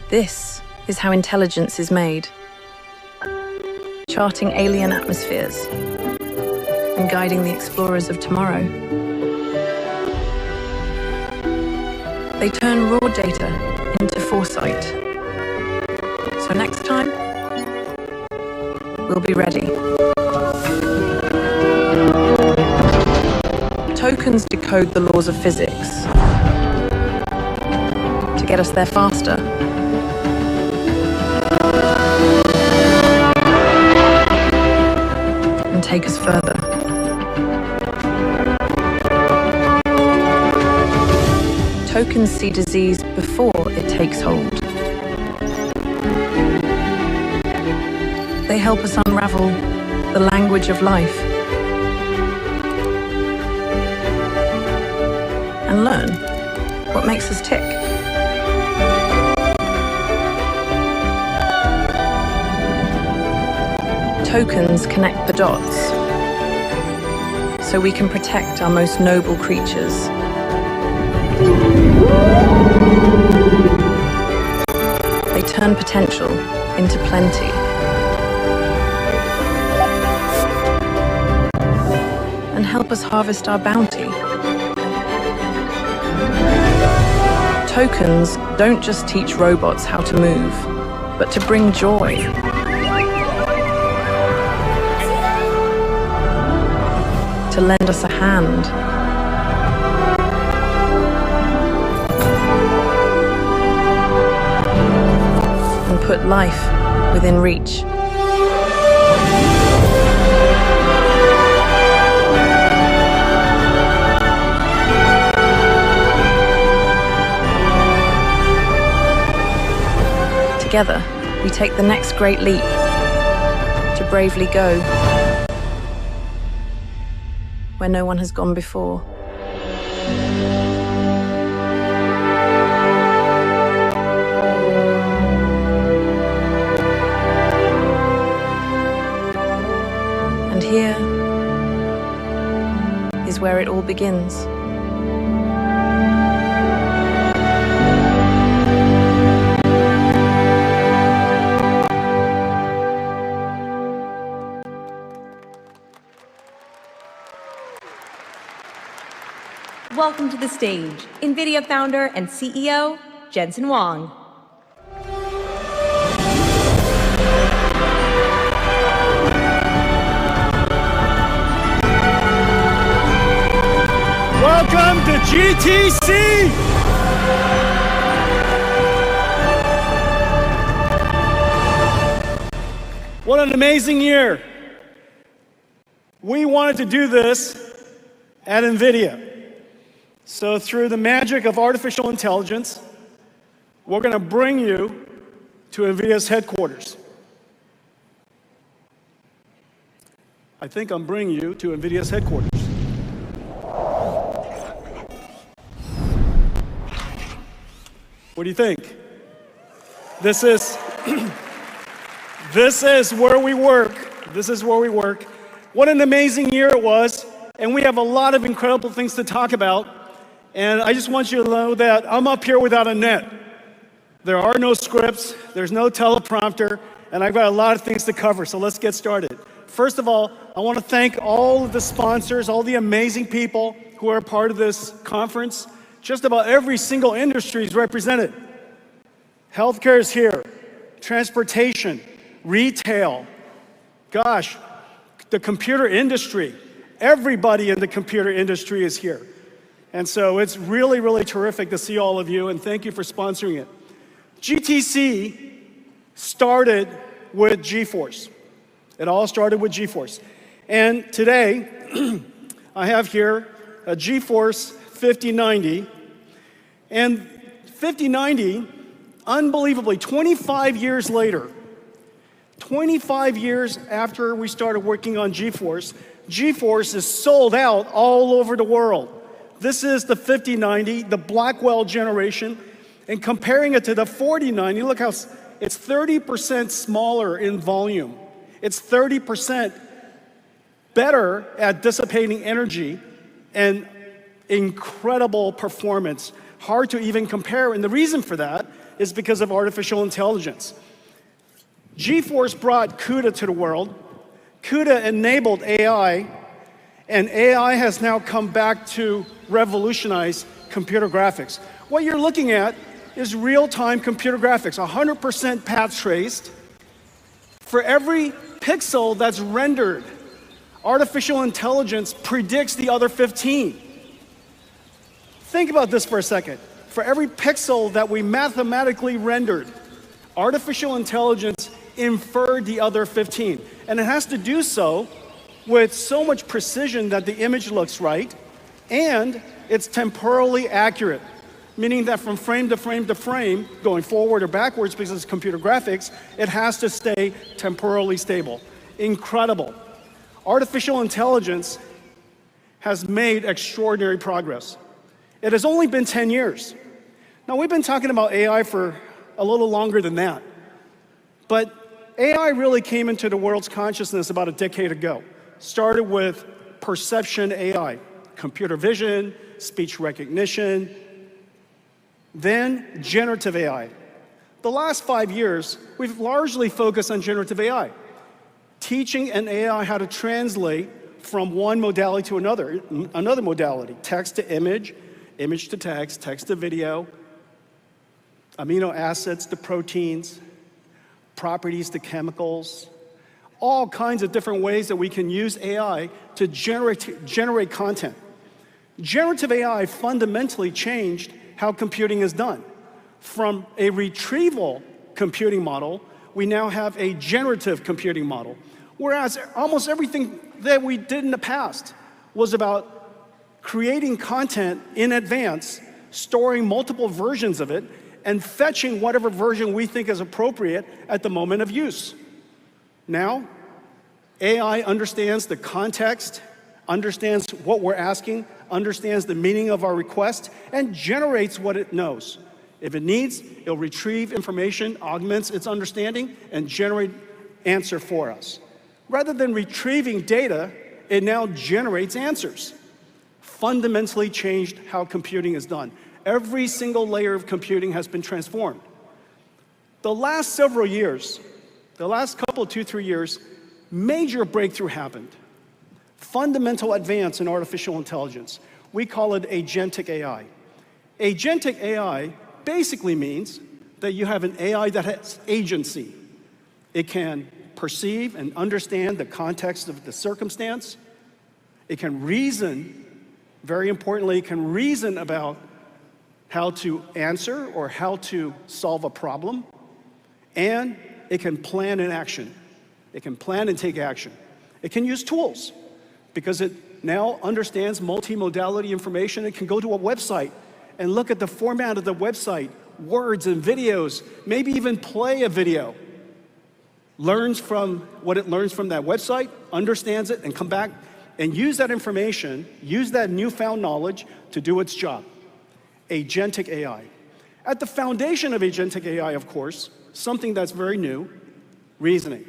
This is how intelligence is made, charting alien atmospheres and guiding the explorers of tomorrow. They turn raw data into foresight. So next time, we'll be ready. Tokens decode the laws of physics to get us there faster. And take us further. Tokens see disease before it takes hold. They help us unravel the language of life and learn what makes us tick. Tokens connect the dots so we can protect our most noble creatures. They turn potential into plenty. And help us harvest our bounty. Tokens don't just teach robots how to move, but to bring joy. To lend us a hand. And put life within reach. Together, we take the next great leap to bravely go where no one has gone before. And here is where it all begins. Welcome to the stage, Nvidia founder and CEO, Jensen Huang. Welcome to GTC! What an amazing year. We wanted to do this at Nvidia. So through the magic of artificial intelligence, we're going to bring you to NVIDIA's headquarters. I think I'm bringing you to NVIDIA's headquarters. What do you think? This is where we work. This is where we work. What an amazing year it was, and we have a lot of incredible things to talk about. And I just want you to know that I'm up here without a net. There are no scripts, there's no teleprompter, and I've got a lot of things to cover, so let's get started. First of all, I want to thank all of the sponsors, all the amazing people who are part of this conference. Just about every single industry is represented. Healthcare is here, transportation, retail, gosh, the computer industry. Everybody in the computer industry is here. And so it's really, really terrific to see all of you, and thank you for sponsoring it. GTC started with GeForce. It all started with GeForce. And today, I have here a GeForce 5090. And 5090, unbelievably, 25 years later, 25 years after we started working on GeForce, GeForce is sold out all over the world. This is the 5090, the Blackwell generation, and comparing it to the 4090, look how it's 30% smaller in volume. It's 30% better at dissipating energy and incredible performance. Hard to even compare, and the reason for that is because of artificial intelligence. GeForce brought Cuda to the world. Cuda enabled AI, and AI has now come back to revolutionize computer graphics. What you're looking at is real-time computer graphics, 100% path traced. For every pixel that's rendered, artificial intelligence predicts the other 15. Think about this for a second. For every pixel that we mathematically rendered, artificial intelligence inferred the other 15. And it has to do so with so much precision that the image looks right, and it's temporally accurate, meaning that from frame to frame to frame, going forward or backwards because it's computer graphics, it has to stay temporally stable. Incredible. Artificial intelligence has made extraordinary progress. It has only been 10 years. Now, we've been talking about AI for a little longer than that. But AI really came into the world's consciousness about a decade ago. Started with perception AI, computer vision, speech recognition, then generative AI. The last 5 years, we've largely focused on generative AI, teaching an AI how to translate from one modality to another modality, text to image, image to text to video, amino acids to proteins, properties to chemicals, all kinds of different ways that we can use AI to generate content. Generative AI fundamentally changed how computing is done. From a retrieval computing model, we now have a generative computing model. Whereas almost everything that we did in the past was about creating content in advance, storing multiple versions of it, and fetching whatever version we think is appropriate at the moment of use. Now, AI understands the context, understands what we're asking, understands the meaning of our request, and generates what it knows. If it needs, it'll retrieve information, augments its understanding, and generate answer for us. Rather than retrieving data, it now generates answers. Fundamentally changed how computing is done. Every single layer of computing has been transformed. The last several years, the last couple, 2-3 years, major breakthrough happened. Fundamental advance in artificial intelligence. We call it Agentic AI. Agentic AI basically means that you have an AI that has agency. It can perceive and understand the context of the circumstance. It can reason, very importantly, it can reason about how to answer or how to solve a problem. And it can plan in action. It can plan and take action. It can use tools because it now understands multimodality information. It can go to a website and look at the format of the website, words and videos, maybe even play a video. Learns from what it learns from that website, understands it, and come back and use that information, use that newfound knowledge to do its job. Agentic AI. At the foundation of Agentic AI, of course, something that's very new, reasoning.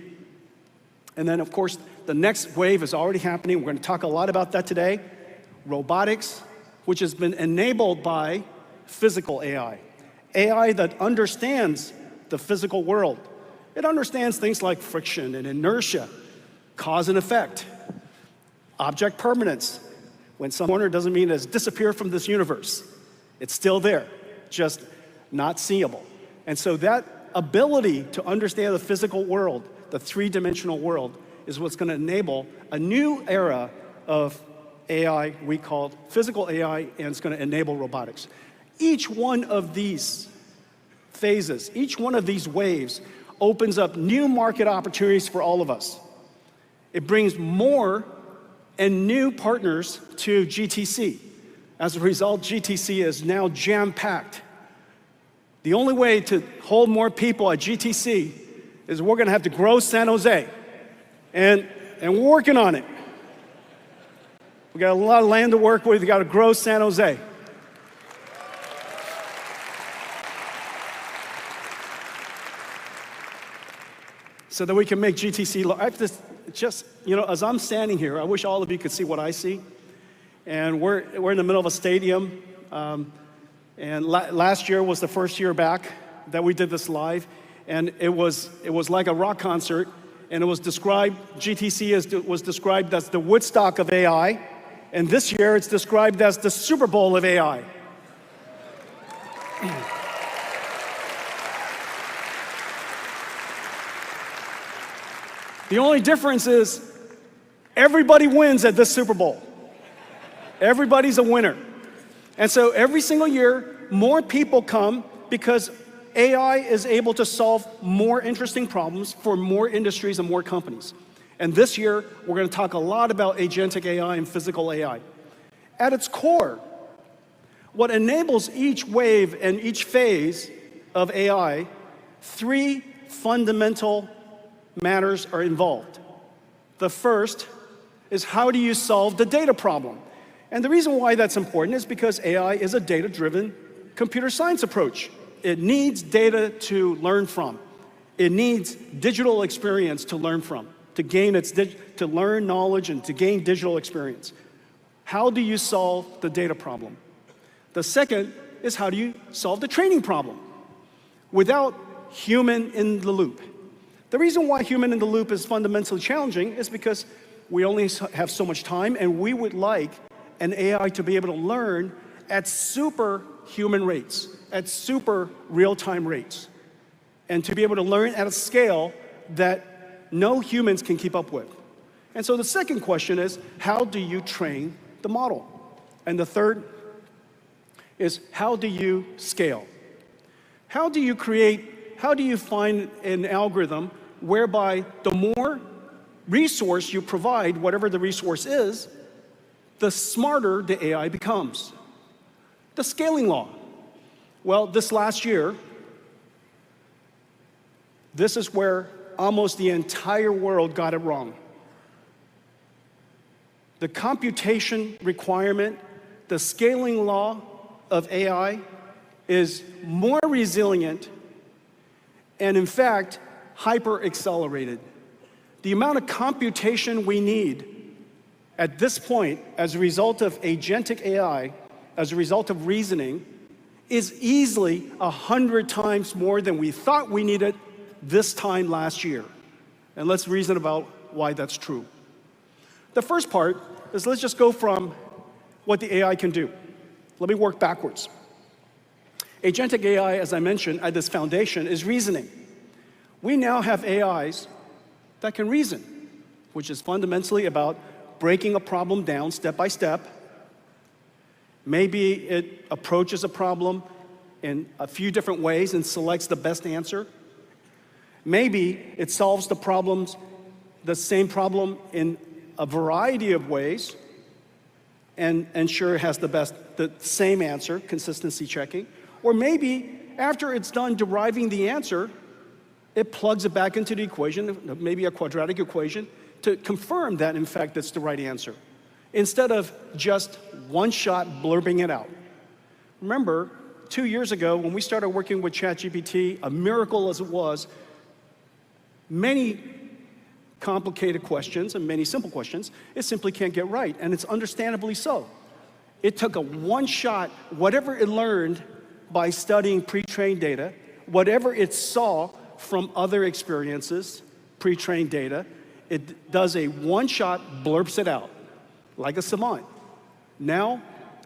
And then, of course, the next wave is already happening. We're going to talk a lot about that today. Robotics, which has been enabled by physical AI. AI that understands the physical world. It understands things like friction and inertia, cause and effect, object permanence. When some corner doesn't mean it's disappeared from this universe. It's still there, just not seeable. And so that ability to understand the physical world, the three-dimensional world, is what's going to enable a new era of AI we call physical AI, and it's going to enable robotics. Each one of these phases, each one of these waves opens up new market opportunities for all of us. It brings more and new partners to GTC. As a result, GTC is now jam-packed. The only way to hold more people at GTC is we're going to have to grow San Jose. And we're working on it. We got a lot of land to work with. We got to grow San Jose. So that we can make GTC. I have to just, as I'm standing here, I wish all of you could see what I see. And we're in the middle of a stadium. And last year was the first year back that we did this live. And it was like a rock concert. And it was described, GTC was described as the Woodstock of AI. And this year it's described as the Super Bowl of AI. The only difference is everybody wins at this Super Bowl. Everybody's a winner. And so every single year, more people come because AI is able to solve more interesting problems for more industries and more companies. And this year, we're going to talk a lot about agentic AI and physical AI. At its core, what enables each wave and each phase of AI, three fundamental matters are involved. The first is how do you solve the data problem? And the reason why that's important is because AI is a data-driven computer science approach. It needs data to learn from. It needs digital experience to learn from, to learn knowledge and to gain digital experience. How do you solve the data problem? The second is how do you solve the training problem without human in the loop? The reason why human in the loop is fundamentally challenging is because we only have so much time, and we would like an AI to be able to learn at superhuman rates, at super real-time rates, and to be able to learn at a scale that no humans can keep up with. And so the second question is, how do you train the model? And the third is, how do you scale? How do you find an algorithm whereby the more resource you provide, whatever the resource is, the smarter the AI becomes? The scaling law. Well, this last year, this is where almost the entire world got it wrong. The computation requirement, the scaling law of AI is more resilient and, in fact, hyper-accelerated. The amount of computation we need at this point as a result of agentic AI, as a result of reasoning, is easily 100 times more than we thought we needed this time last year. And let's reason about why that's true. The first part is, let's just go from what the AI can do. Let me work backwards. Agentic AI, as I mentioned, at its foundation is reasoning. We now have AIs that can reason, which is fundamentally about breaking a problem down step by step. Maybe it approaches a problem in a few different ways and selects the best answer. Maybe it solves the same problem in a variety of ways and ensure it has the same answer, consistency checking. Or maybe after it's done deriving the answer, it plugs it back into the equation, maybe a quadratic equation, to confirm that, in fact, it's the right answer, instead of just one shot blurbing it out. Remember, 2 years ago, when we started working with ChatGPT, a miracle as it was, many complicated questions and many simple questions, it simply can't get right, and it's understandably so. It took a one-shot, whatever it learned by studying pre-trained data, whatever it saw from other experiences, pre-trained data, it does a one-shot, blurbs it out, like a savant. Now,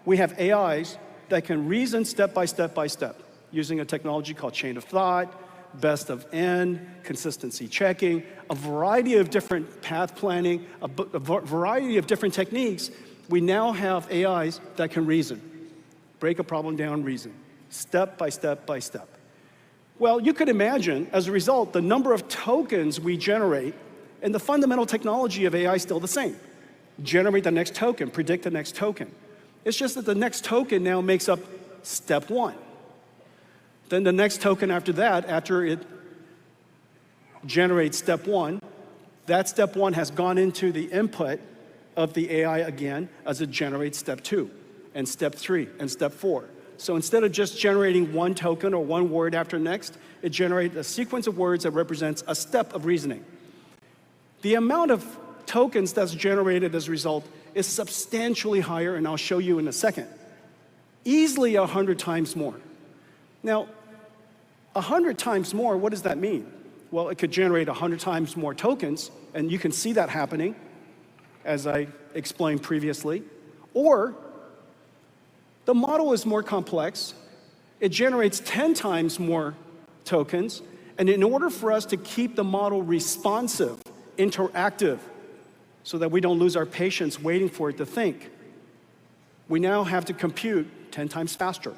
we have AIs that can reason step by step by step, using a technology called chain of thought, best of n, consistency checking, a variety of different path planning, a variety of different techniques. We now have AIs that can reason, break a problem down, reason, step by step by step. Well, you could imagine, as a result, the number of tokens we generate, and the fundamental technology of AI is still the same. Generate the next token, predict the next token. It's just that the next token now makes up step one. Then the next token after that, after it generates step one, that step one has gone into the input of the AI again as it generates step two, and step three, and step four. So instead of just generating one token or one word after next, it generates a sequence of words that represents a step of reasoning. The amount of tokens that's generated as a result is substantially higher, and I'll show you in a second. Easily 100 times more. Now, 100 times more, what does that mean? Well, it could generate 100 times more tokens, and you can see that happening, as I explained previously. Or, the model is more complex. It generates 10 times more tokens, and in order for us to keep the model responsive, interactive, so that we don't lose our patience waiting for it to think, we now have to compute 10 times faster.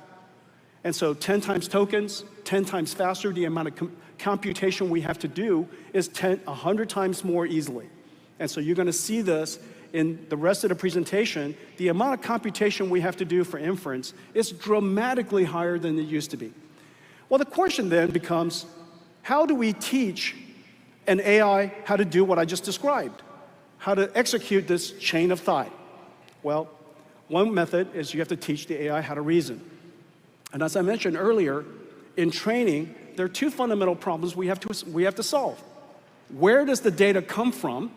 And so 10 times tokens, 10 times faster, the amount of computation we have to do is 100 times more easily. And so you're going to see this in the rest of the presentation. The amount of computation we have to do for inference is dramatically higher than it used to be. Well, the question then becomes, how do we teach an AI how to do what I just described? How to execute this chain of thought? Well, one method is you have to teach the AI how to reason. And as I mentioned earlier, in training, there are two fundamental problems we have to solve. Where does the data come from?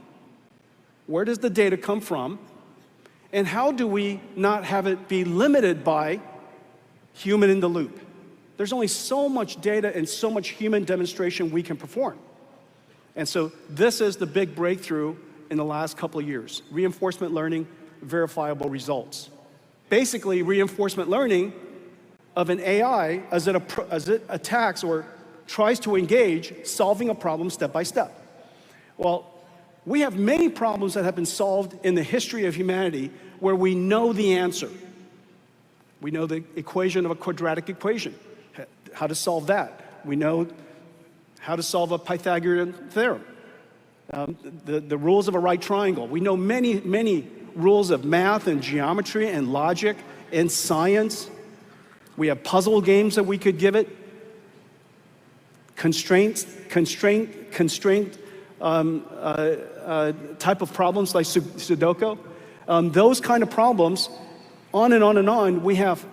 Where does the data come from? And how do we not have it be limited by human in the loop? There's only so much data and so much human demonstration we can perform. And so this is the big breakthrough in the last couple of years. Reinforcement learning, verifiable results. Basically, reinforcement learning of an AI as it attacks or tries to engage solving a problem step by step. Well, we have many problems that have been solved in the history of humanity where we know the answer. We know the equation of a quadratic equation, how to solve that. We know how to solve a Pythagorean theorem, the rules of a right triangle. We know many, many rules of math and geometry and logic and science. We have puzzle games that we could give it, constraint type of problems like Sudoku. Those kind of problems, on and on and on, we have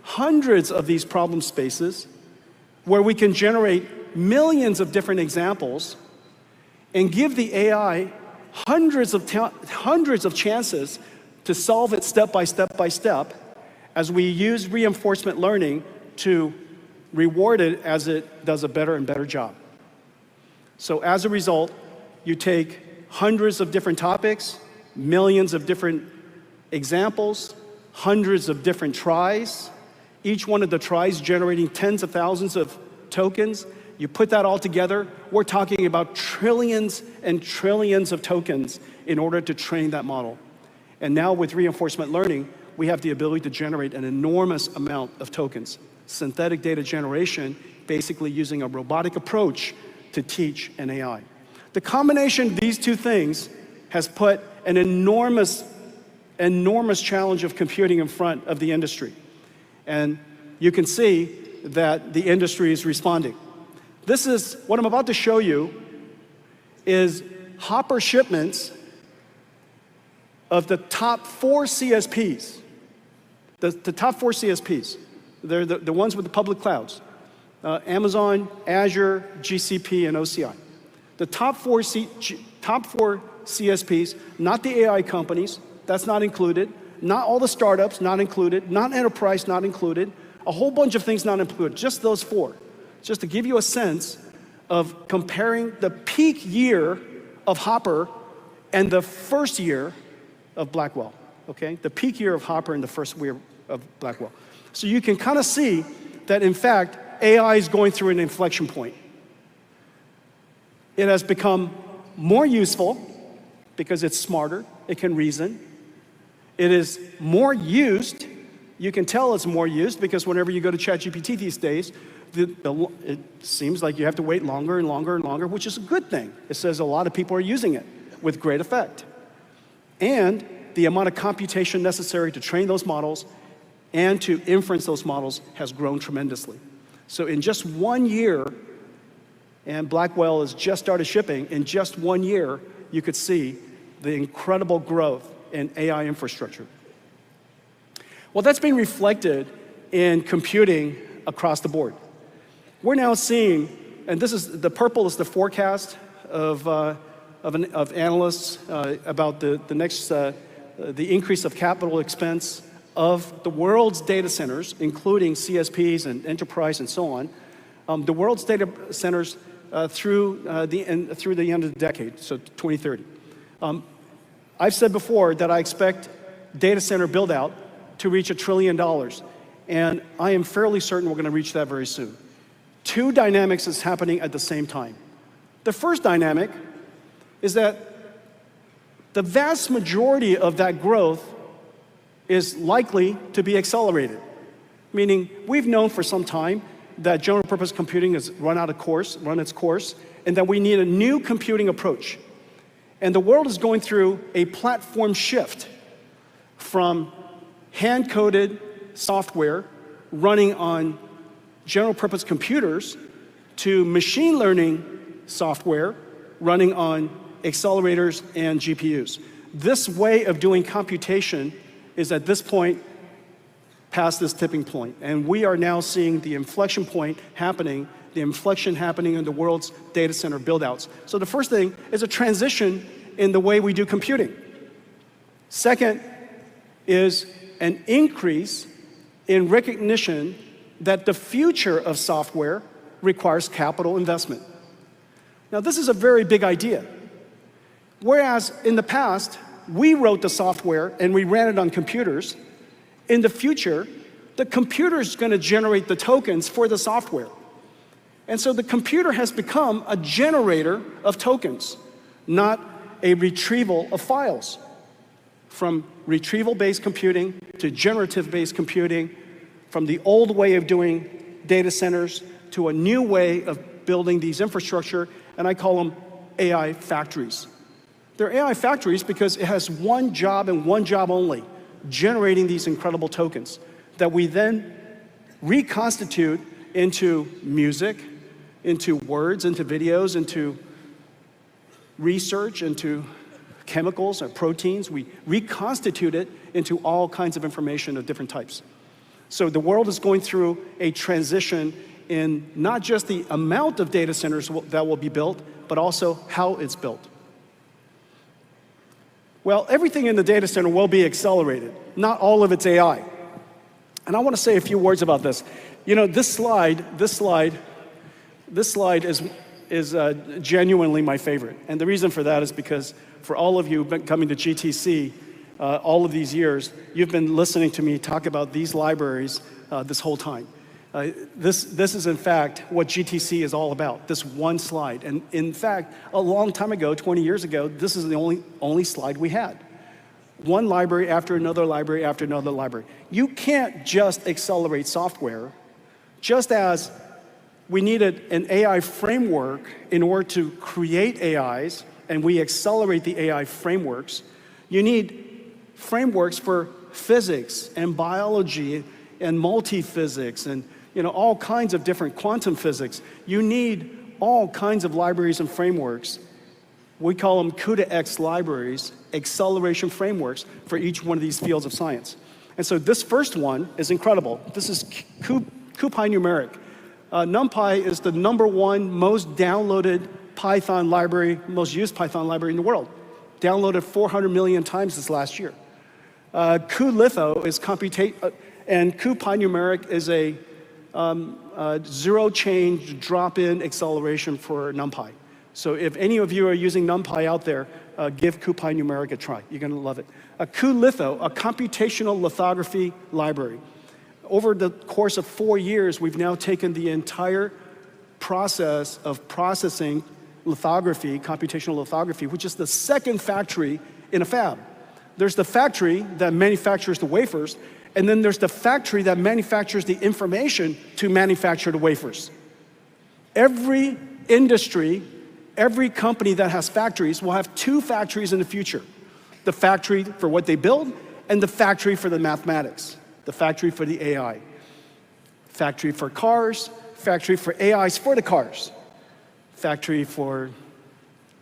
hundreds of these problem spaces where we can generate millions of different examples and give the AI hundreds of chances to solve it step by step as we use reinforcement learning to reward it as it does a better and better job. So as a result, you take hundreds of different topics, millions of different examples, hundreds of different tries, each one of the tries generating tens of thousands of tokens. You put that all together, we're talking about trillions and trillions of tokens in order to train that model. And now with reinforcement learning, we have the ability to generate an enormous amount of tokens. Synthetic data generation, basically using a robotic approach to teach an AI. The combination of these two things has put an enormous challenge of computing in front of the industry. And you can see that the industry is responding. This is, what I'm about to show you is Hopper shipments of the top 4 CSPs. The top 4 CSPs. They're the ones with the public clouds. Amazon, Azure, GCP, and OCI. The top 4 CSPs, not the AI companies, that's not included. Not all the startups, not included. Not enterprise, not included. A whole bunch of things not included, just those 4. Just to give you a sense of comparing the peak year of Hopper and the first year of Blackwell, okay? The peak year of Hopper and the first year of Blackwell. So you can kind of see that, in fact, AI is going through an inflection point. It has become more useful because it's smarter, it can reason. It is more used. You can tell it's more used because whenever you go to ChatGPT these days, it seems like you have to wait longer and longer and longer, which is a good thing. It says a lot of people are using it with great effect. And the amount of computation necessary to train those models and to inference those models has grown tremendously. So in just 1 year, And Blackwell has just started shipping. In just 1 year, you could see the incredible growth in AI infrastructure. Well, that's being reflected in computing across the board. We're now seeing, and this is, the purple is the forecast of analysts about the increase of capital expense of the world's data centers, including CSPs and enterprise and so on, the world's data centers through the end of the decade, so 2030. I've said before that I expect data center build out to reach $1 trillion, and I am fairly certain we're going to reach that very soon. Two dynamics is happening at the same time. The first dynamic is that the vast majority of that growth is likely to be accelerated, meaning we've known for some time that general purpose computing has run its course, and that we need a new computing approach. And the world is going through a platform shift from hand-coded software running on general purpose computers to machine learning software running on accelerators and GPUs. This way of doing computation is at this point past this tipping point. And we are now seeing the inflection point happening, the inflection happening in the world's data center build-outs. So the first thing is a transition in the way we do computing. Second is an increase in recognition that the future of software requires capital investment. Now, this is a very big idea. Whereas in the past, we wrote the software and we ran it on computers, in the future, the computer is going to generate the tokens for the software. And so the computer has become a generator of tokens, not a retrieval of files. From retrieval-based computing to generative-based computing, from the old way of doing data centers to a new way of building these infrastructure, and I call them AI factories. They're AI factories because it has one job and one job only, generating these incredible tokens that we then reconstitute into music, into words, into videos, into research, into chemicals or proteins. We reconstitute it into all kinds of information of different types. So the world is going through a transition in not just the amount of data centers that will be built, but also how it's built. Well, everything in the data center will be accelerated. Not all of it's AI. And I want to say a few words about this. You know, this slide is genuinely my favorite. And the reason for that is because for all of you who've been coming to GTC all of these years, you've been listening to me talk about these libraries this whole time. This is in fact what GTC is all about, this one slide. And in fact, a long time ago, 20 years ago, this is the only slide we had. One library after another library after another library. You can't just accelerate software, just as we needed an AI framework in order to create AIs, and we accelerate the AI frameworks. You need frameworks for physics and biology and multi-physics and all kinds of different quantum physics. You need all kinds of libraries and frameworks. We call them Cuda X Libraries, acceleration frameworks for each one of these fields of science. And so this first one is incredible. This is CuPy Numeric. NumPy is the #1 most downloaded Python library, most used Python library in the world. Downloaded 400 million times this last year. cuLitho is and CuPy Numeric is a zero-change drop-in acceleration for NumPy. So if any of you are using NumPy out there, give CuPy Numeric a try. You're going to love it. cuLitho, a computational lithography library. Over the course of 4 years, we've now taken the entire process of processing lithography, computational lithography, which is the second factory in a fab. There's the factory that manufactures the wafers, and then there's the factory that manufactures the information to manufacture the wafers. Every industry, every company that has factories will have two factories in the future. The factory for what they build and the factory for the mathematics, the factory for the AI. Factory for cars, factory for AIs for the cars. factory for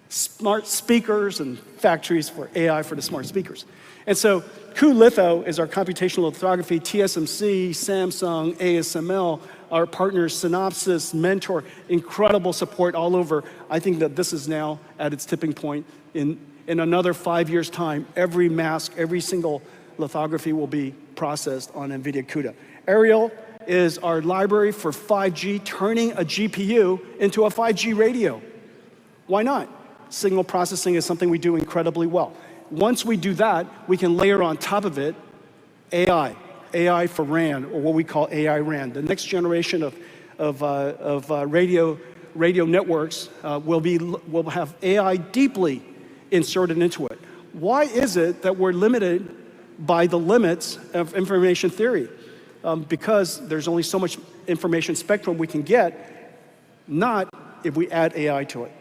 smart speakers and factories for AI for the smart speakers. And so cuLitho is our computational lithography, TSMC, Samsung, ASML, our partners Synopsys, Mentor, incredible support all over. I think that this is now at its tipping point. In another 5 years' time, every mask, every single lithography will be processed on NVIDIA CUDA. Ariel is our library for 5G, turning a GPU into a 5G radio. Why not? Signal processing is something we do incredibly well. Once we do that, we can layer on top of it AI for RAN, or what we call AI RAN. The next generation of radio networks will have AI deeply inserted into it. Why is it that we're limited by the limits of information theory? Because there's only so much information spectrum we can get, not if we add AI to it.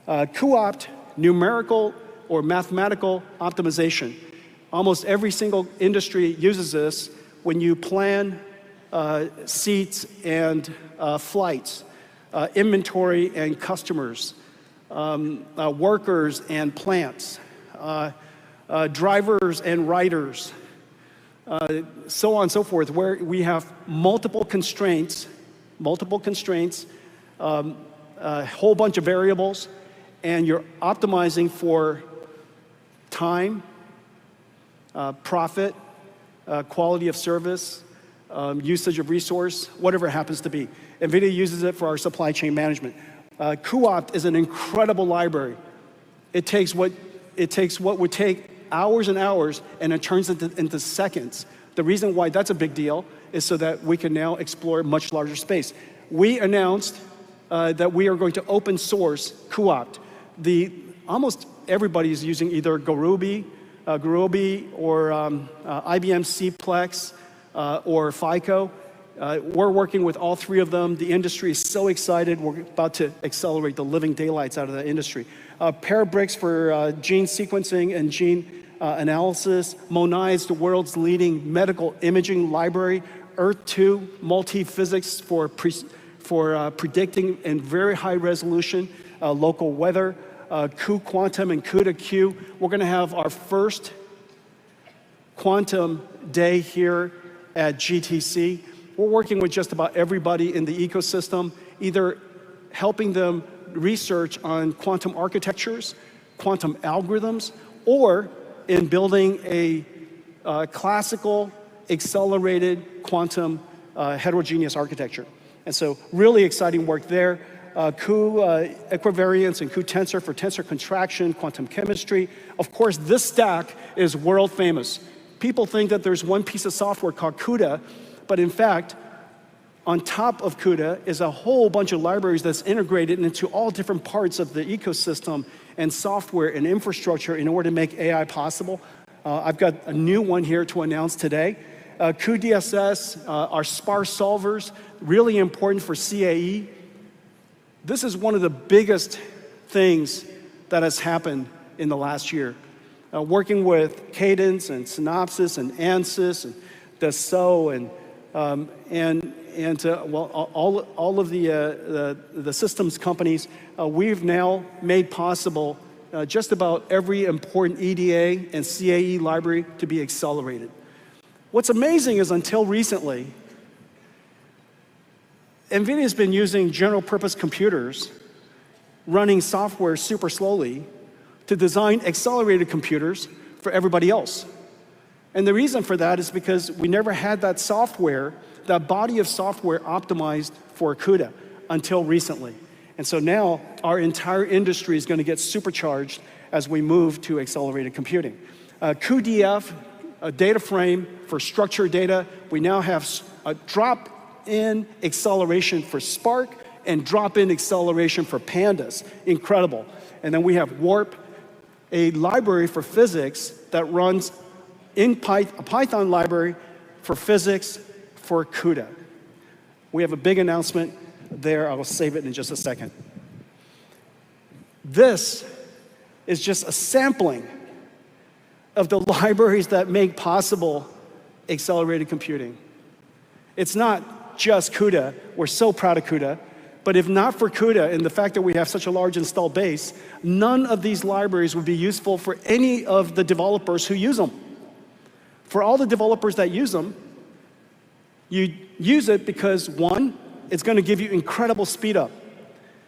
cuOpt, numerical or mathematical optimization. Almost every single industry uses this when you plan seats and flights, inventory and customers, workers and plants, drivers and riders, so on and so forth, where we have multiple constraints, a whole bunch of variables, and you're optimizing for time, profit, quality of service, usage of resource, whatever it happens to be. NVIDIA uses it for our supply chain management. cuOpt is an incredible library. It takes what would take hours and hours, and it turns it into seconds. The reason why that's a big deal is so that we can now explore much larger space. We announced that we are going to open source cuOpt. Almost everybody is using either Gurobi or IBM Cplex or FICO. We're working with all three of them. The industry is so excited. We're about to accelerate the living daylights out of the industry. Parabricks for gene sequencing and gene analysis. Monai is the world's leading medical imaging library. Earth-2 multi-physics for predicting in very high resolution local weather. cuQuantum and CUDA-Q. We're going to have our first quantum day here at GTC. We're working with just about everybody in the ecosystem, either helping them research on quantum architectures, quantum algorithms, or in building a classical accelerated quantum heterogeneous architecture. And so really exciting work there. Equivariance and cuTensor for tensor contraction, quantum chemistry. Of course, this stack is world famous. People think that there's one piece of software called CUDA, but in fact, on top of CUDA is a whole bunch of libraries that's integrated into all different parts of the ecosystem and software and infrastructure in order to make AI possible. I've got a new one here to announce today. cuDSS, our sparse solvers, really important for CAE. This is one of the biggest things that has happened in the last year. Working with Cadence and Synopsys and Ansys and Dassault all of the systems companies, we've now made possible just about every important EDA and CAE library to be accelerated. What's amazing is until recently, NVIDIA's been using general purpose computers running software super slowly to design accelerated computers for everybody else. And the reason for that is because we never had that software, that body of software optimized for CUDA until recently. And so now our entire industry is going to get supercharged as we move to accelerated computing. cuDF, a data frame for structured data. We now have a drop-in acceleration for Spark and drop-in acceleration for Pandas. Incredible. And then we have Warp, a library for physics that runs in a Python library for physics for CUDA. We have a big announcement there. I will save it in just a second. This is just a sampling of the libraries that make possible accelerated computing. It's not just CUDA. We're so proud of CUDA, But if not for Cuda and the fact that we have such a large installed base, none of these libraries would be useful for any of the developers who use them. For all the developers that use them, you use it because, one, it's going to give you incredible speed up.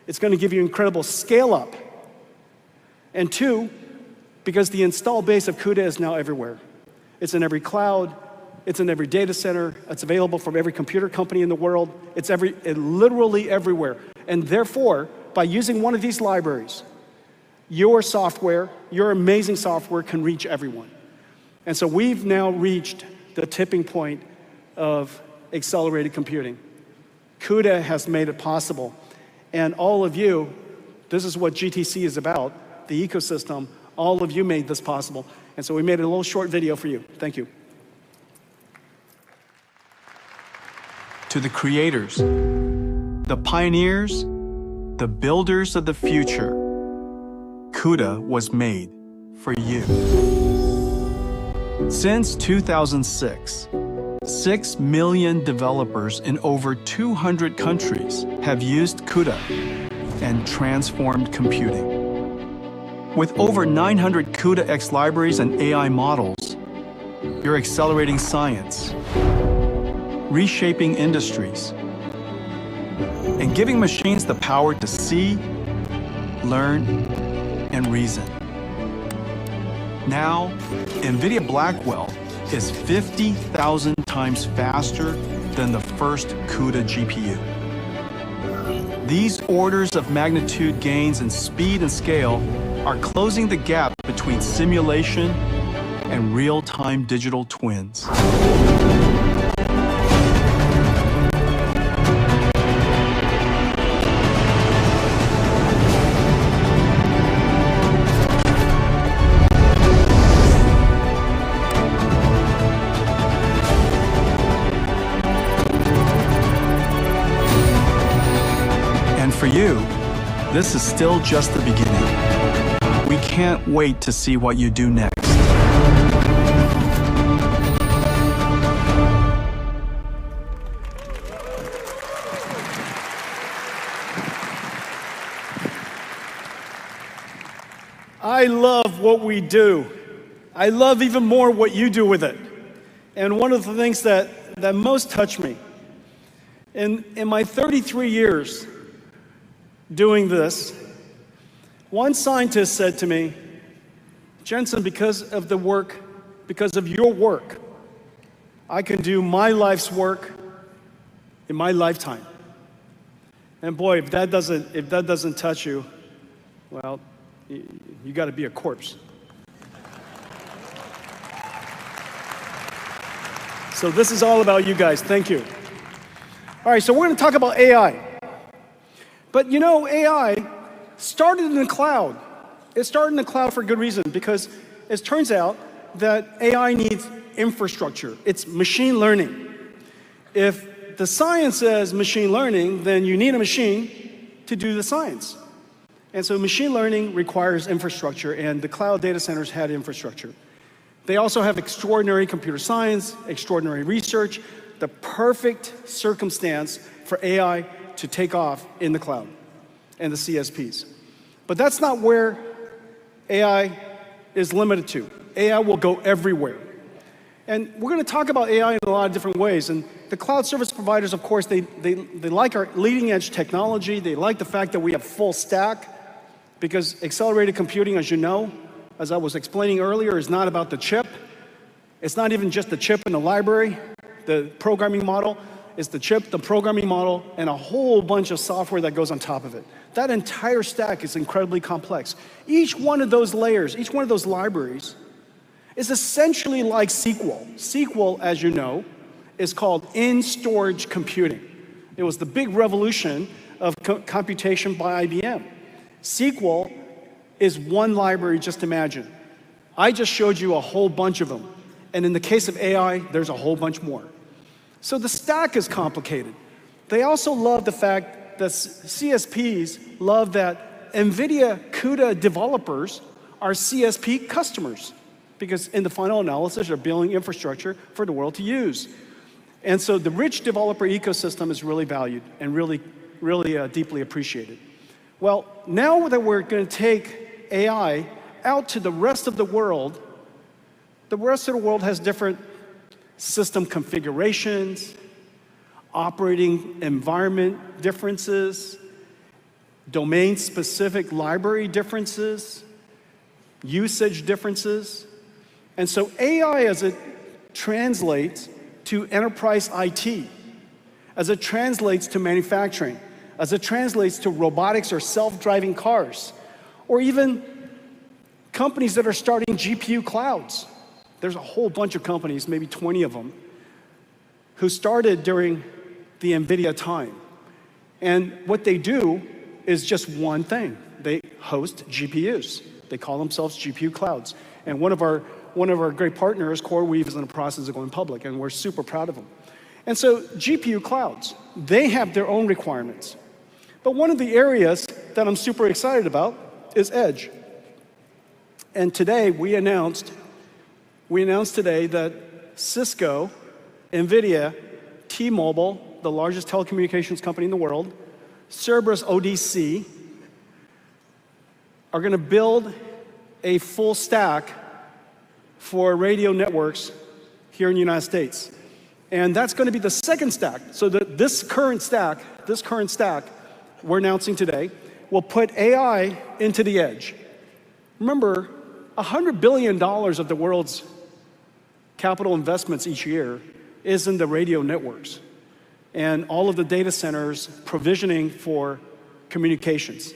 It's going to give you incredible scale up. And two, because the installed base of Cuda is now everywhere. It's in every cloud. It's in every data center. It's available from every computer company in the world. It's literally everywhere. And therefore, by using one of these libraries, your software, your amazing software can reach everyone. And so we've now reached the tipping point of accelerated computing. Cuda has made it possible. And all of you, this is what GTC is about, the ecosystem. All of you made this possible. And so we made a little short video for you. Thank you. To the creators, the pioneers, the builders of the future, Cuda was made for you. Since 2006, 6 million developers in over 200 countries have used Cuda and transformed computing. With over 900 Cuda X libraries and AI models, you're accelerating science, reshaping industries, and giving machines the power to see, learn, and reason. Now, Nvidia Blackwell is 50,000 times faster than the first Cuda GPU. These orders of magnitude gains in speed and scale are closing the gap between simulation and real-time digital twins. For you, this is still just the beginning. We can't wait to see what you do next. I love what we do. I love even more what you do with it. And one of the things that most touch me, in my 33 years doing this, one scientist said to me, Jensen, because of your work, I can do my life's work in my lifetime. And boy, if that doesn't touch you, well, you got to be a corpse. So this is all about you guys. Thank you. All right, so we're going to talk about AI. But you know, AI started in the cloud. It started in the cloud for good reason, because it turns out that AI needs infrastructure. It's machine learning. If the science says machine learning, then you need a machine to do the science. And so machine learning requires infrastructure, and the cloud data centers had infrastructure. They also have extraordinary computer science, extraordinary research, the perfect circumstance for AI to take off in the cloud and the CSPs. But that's not where AI is limited to. AI will go everywhere. And we're going to talk about AI in a lot of different ways. And the cloud service providers, of course, they like our leading edge technology. They like the fact that we have full stack, because accelerated computing, as you know, as I was explaining earlier, is not about the chip. It's not even just the chip in the library, the programming model. It's the chip, the programming model, and a whole bunch of software that goes on top of it. That entire stack is incredibly complex. Each one of those layers, each one of those libraries is essentially like SQL. SQL, as you know, is called in-storage computing. It was the big revolution of computation by IBM. SQL is one library, just imagine. I just showed you a whole bunch of them. And in the case of AI, there's a whole bunch more. So the stack is complicated. They also love the fact that CSPs love that Nvidia Cuda developers are CSP customers, because in the final analysis, they're building infrastructure for the world to use. And so the rich developer ecosystem is really valued and really really deeply appreciated. Well, now that we're going to take AI out to the rest of the world has different system configurations, operating environment differences, domain-specific library differences, usage differences. And so AI, as it translates to enterprise IT, as it translates to manufacturing, as it translates to robotics or self-driving cars, or even companies that are starting GPU clouds. There's a whole bunch of companies, maybe 20 of them, who started during the Nvidia time. And what they do is just one thing. They host GPUs. They call themselves GPU clouds. And one of our great partners, CoreWeave, is in the process of going public, and we're super proud of them. And so GPU clouds, they have their own requirements. But one of the areas that I'm super excited about is Edge. And today we announced today that Cisco, Nvidia, T-Mobile, the largest telecommunications company in the world, Cerberus ODC, are going to build a full stack for radio networks here in the United States. And that's going to be the second stack. So this current stack we're announcing today will put AI into the edge. Remember, $100 billion of the world's capital investments each year is in the radio networks and all of the data centers provisioning for communications.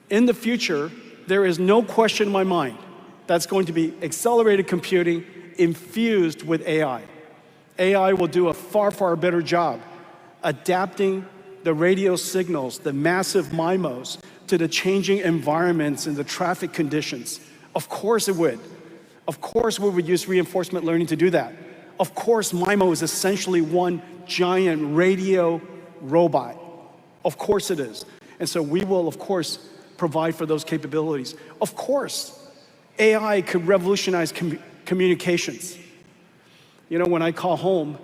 In the future, there is no question in my mind that's going to be accelerated computing infused with AI. AI will do a far, far better job adapting the radio signals, the massive MIMOs, to the changing environments and the traffic conditions. Of course it would. Of course we would use reinforcement learning to do that. Of course MIMO is essentially one giant radio robot. Of course it is. And so we will, of course, provide for those capabilities. Of course, AI could revolutionize communications. You know, when I call home,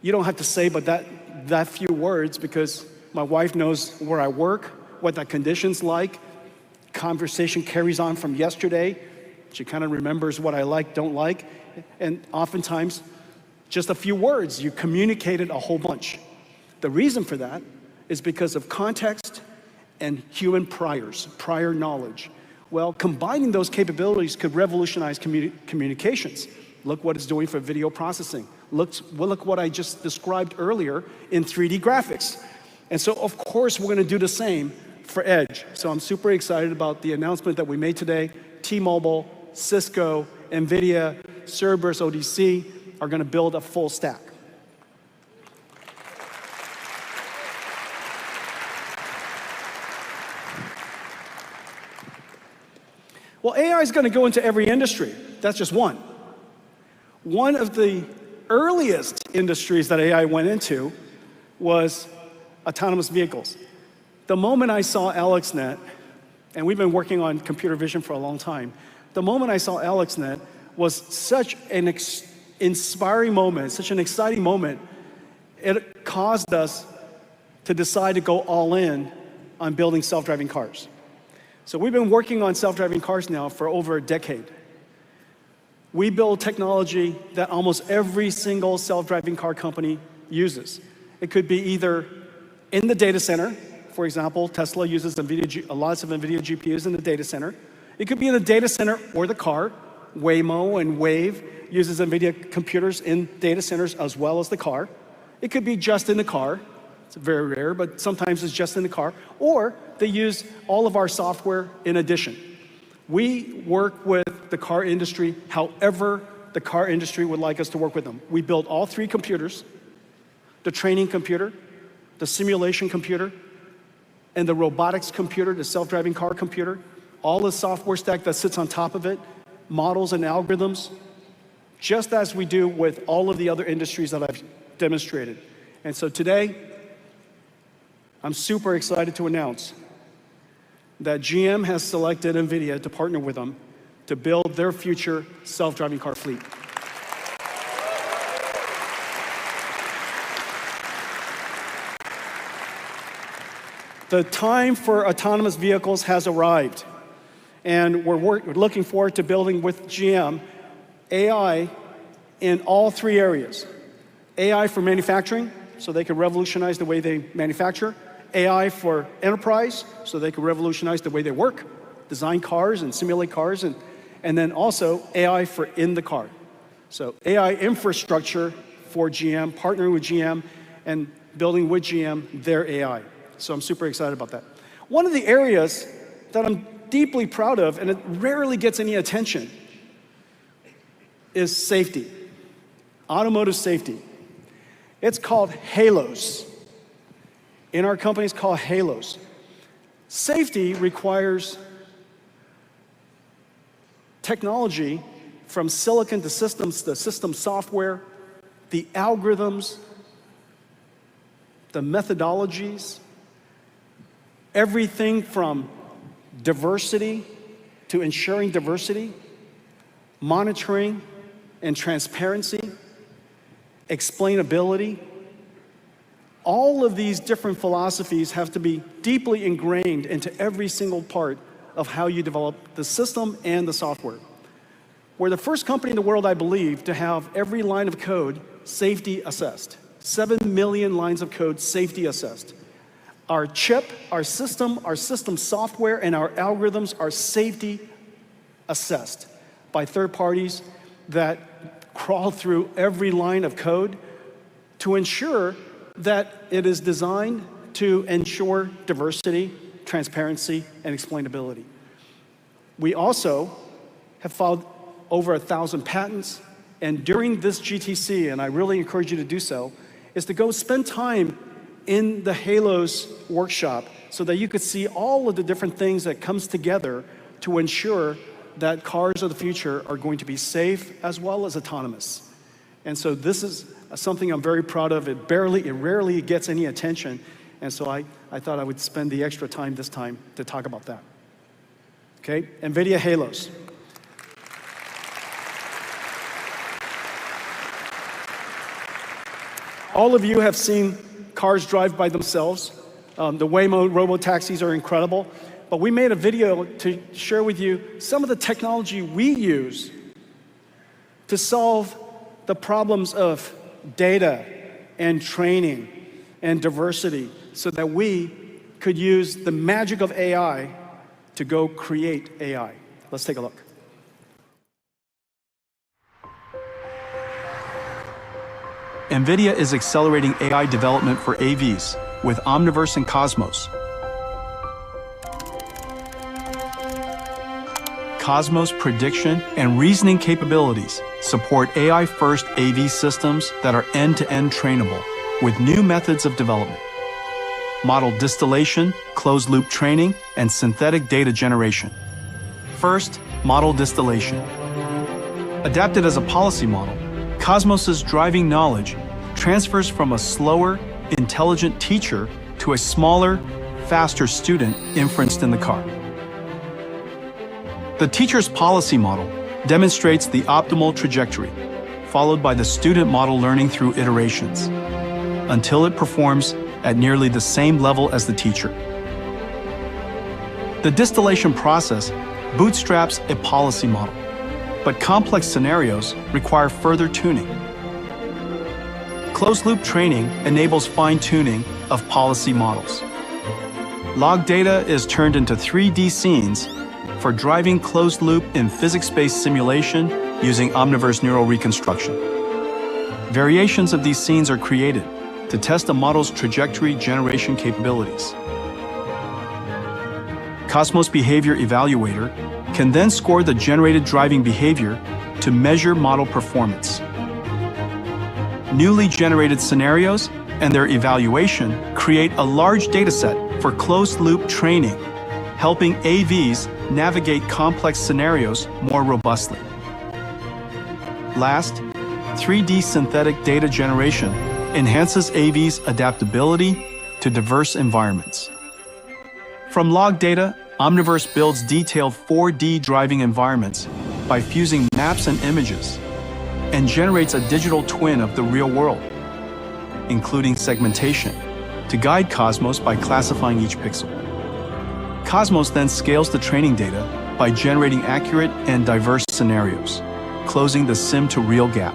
you don't have to say but that few words, because my wife knows where I work, what that condition's like. Conversation carries on from yesterday. She kind of remembers what I like, don't like. And oftentimes, just a few words, you communicated a whole bunch. The reason for that is because of context and human prior knowledge. Well, combining those capabilities could revolutionize communications. Look what it's doing for video processing. Look what I just described earlier in 3D graphics. And so, of course, we're going to do the same for Edge. So I'm super excited about the announcement that we made today. T-Mobile, Cisco, Nvidia, Cerberus ODC are going to build a full stack. Well, AI is going to go into every industry. That's just one. One of the earliest industries that AI went into was autonomous vehicles. The moment I saw AlexNet, and we've been working on computer vision for a long time, the moment I saw AlexNet was such an inspiring moment, such an exciting moment. It caused us to decide to go all in on building self-driving cars. So we've been working on self-driving cars now for over a decade. We build technology that almost every single self-driving car company uses. It could be either in the data center. For example, Tesla uses lots of Nvidia GPUs in the data center. It could be in the data center or the car. Waymo and Wave uses Nvidia computers in data centers as well as the car. It could be just in the car. It's very rare, but sometimes it's just in the car. Or they use all of our software in addition. We work with the car industry however the car industry would like us to work with them. We build all three computers, the training computer, the simulation computer, and the robotics computer, the self-driving car computer, all the software stack that sits on top of it, models and algorithms, just as we do with all of the other industries that I've demonstrated. And so today, I'm super excited to announce that GM has selected Nvidia to partner with them to build their future self-driving car fleet. The time for autonomous vehicles has arrived, and we're looking forward to building with GM AI in all three areas. AI for manufacturing, so they can revolutionize the way they manufacture. AI for enterprise, so they can revolutionize the way they work, design cars and simulate cars, and then also AI for in the car. So AI infrastructure for GM, partnering with GM, and building with GM their AI. So I'm super excited about that. One of the areas that I'm deeply proud of, and it rarely gets any attention, is safety, automotive safety. It's called halos. In our company, it's called halos. Safety requires technology from silicon to systems, the system software, the algorithms, the methodologies, everything from diversity to ensuring diversity, monitoring and transparency, explainability. All of these different philosophies have to be deeply ingrained into every single part of how you develop the system and the software. We're the first company in the world, I believe, to have every line of code safety assessed. 7 million lines of code safety assessed. Our chip, our system software, and our algorithms are safety assessed by third parties that crawl through every line of code to ensure that it is designed to ensure diversity, transparency, and explainability. We also have filed over 1,000 patents, and during this GTC, and I really encourage you to do so, is to go spend time in the Halos workshop so that you could see all of the different things that comes together to ensure that cars of the future are going to be safe as well as autonomous. And so this is something I'm very proud of. It rarely gets any attention, and so I thought I would spend the extra time this time to talk about that. Okay, Nvidia Halos. All of you have seen cars drive by themselves. The Waymo robo-taxis are incredible, but we made a video to share with you some of the technology we use to solve the problems of data and training and diversity so that we could use the magic of AI to go create AI. Let's take a look. Nvidia is accelerating AI development for AVs with Omniverse and Cosmos. Cosmos prediction and reasoning capabilities support AI-first AV systems that are end-to-end trainable with new methods of development. Model distillation, closed-loop training, and synthetic data generation. First, model distillation. Adapted as a policy model, Cosmos's driving knowledge transfers from a slower, intelligent teacher to a smaller, faster student inferenced in the car. The teacher's policy model demonstrates the optimal trajectory, followed by the student model learning through iterations, until it performs at nearly the same level as the teacher. The distillation process bootstraps a policy model, but complex scenarios require further tuning. Closed-loop training enables fine-tuning of policy models. Log data is turned into 3D scenes for driving closed-loop in physics-based simulation using Omniverse neural reconstruction. Variations of these scenes are created to test a model's trajectory generation capabilities. Cosmos Behavior Evaluator can then score the generated driving behavior to measure model performance. Newly generated scenarios and their evaluation create a large dataset for closed-loop training, helping AVs navigate complex scenarios more robustly. Last, 3D synthetic data generation enhances AVs' adaptability to diverse environments. From log data, Omniverse builds detailed 4D driving environments by fusing maps and images, and generates a digital twin of the real world, including segmentation, to guide Cosmos by classifying each pixel. Cosmos then scales the training data by generating accurate and diverse scenarios, closing the sim-to-real gap.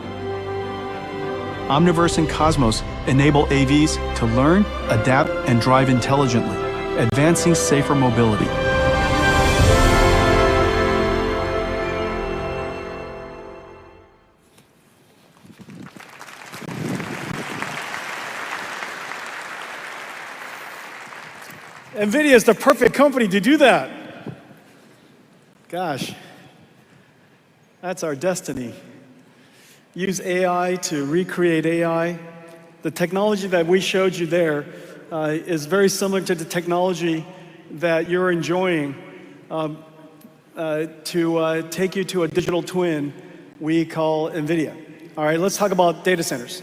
Omniverse and Cosmos enable AVs to learn, adapt, and drive intelligently, advancing safer mobility. Nvidia is the perfect company to do that. Gosh, that's our destiny. Use AI to recreate AI. The technology that we showed you there is very similar to the technology that you're enjoying to take you to a digital twin we call Nvidia. All right, let's talk about data centers.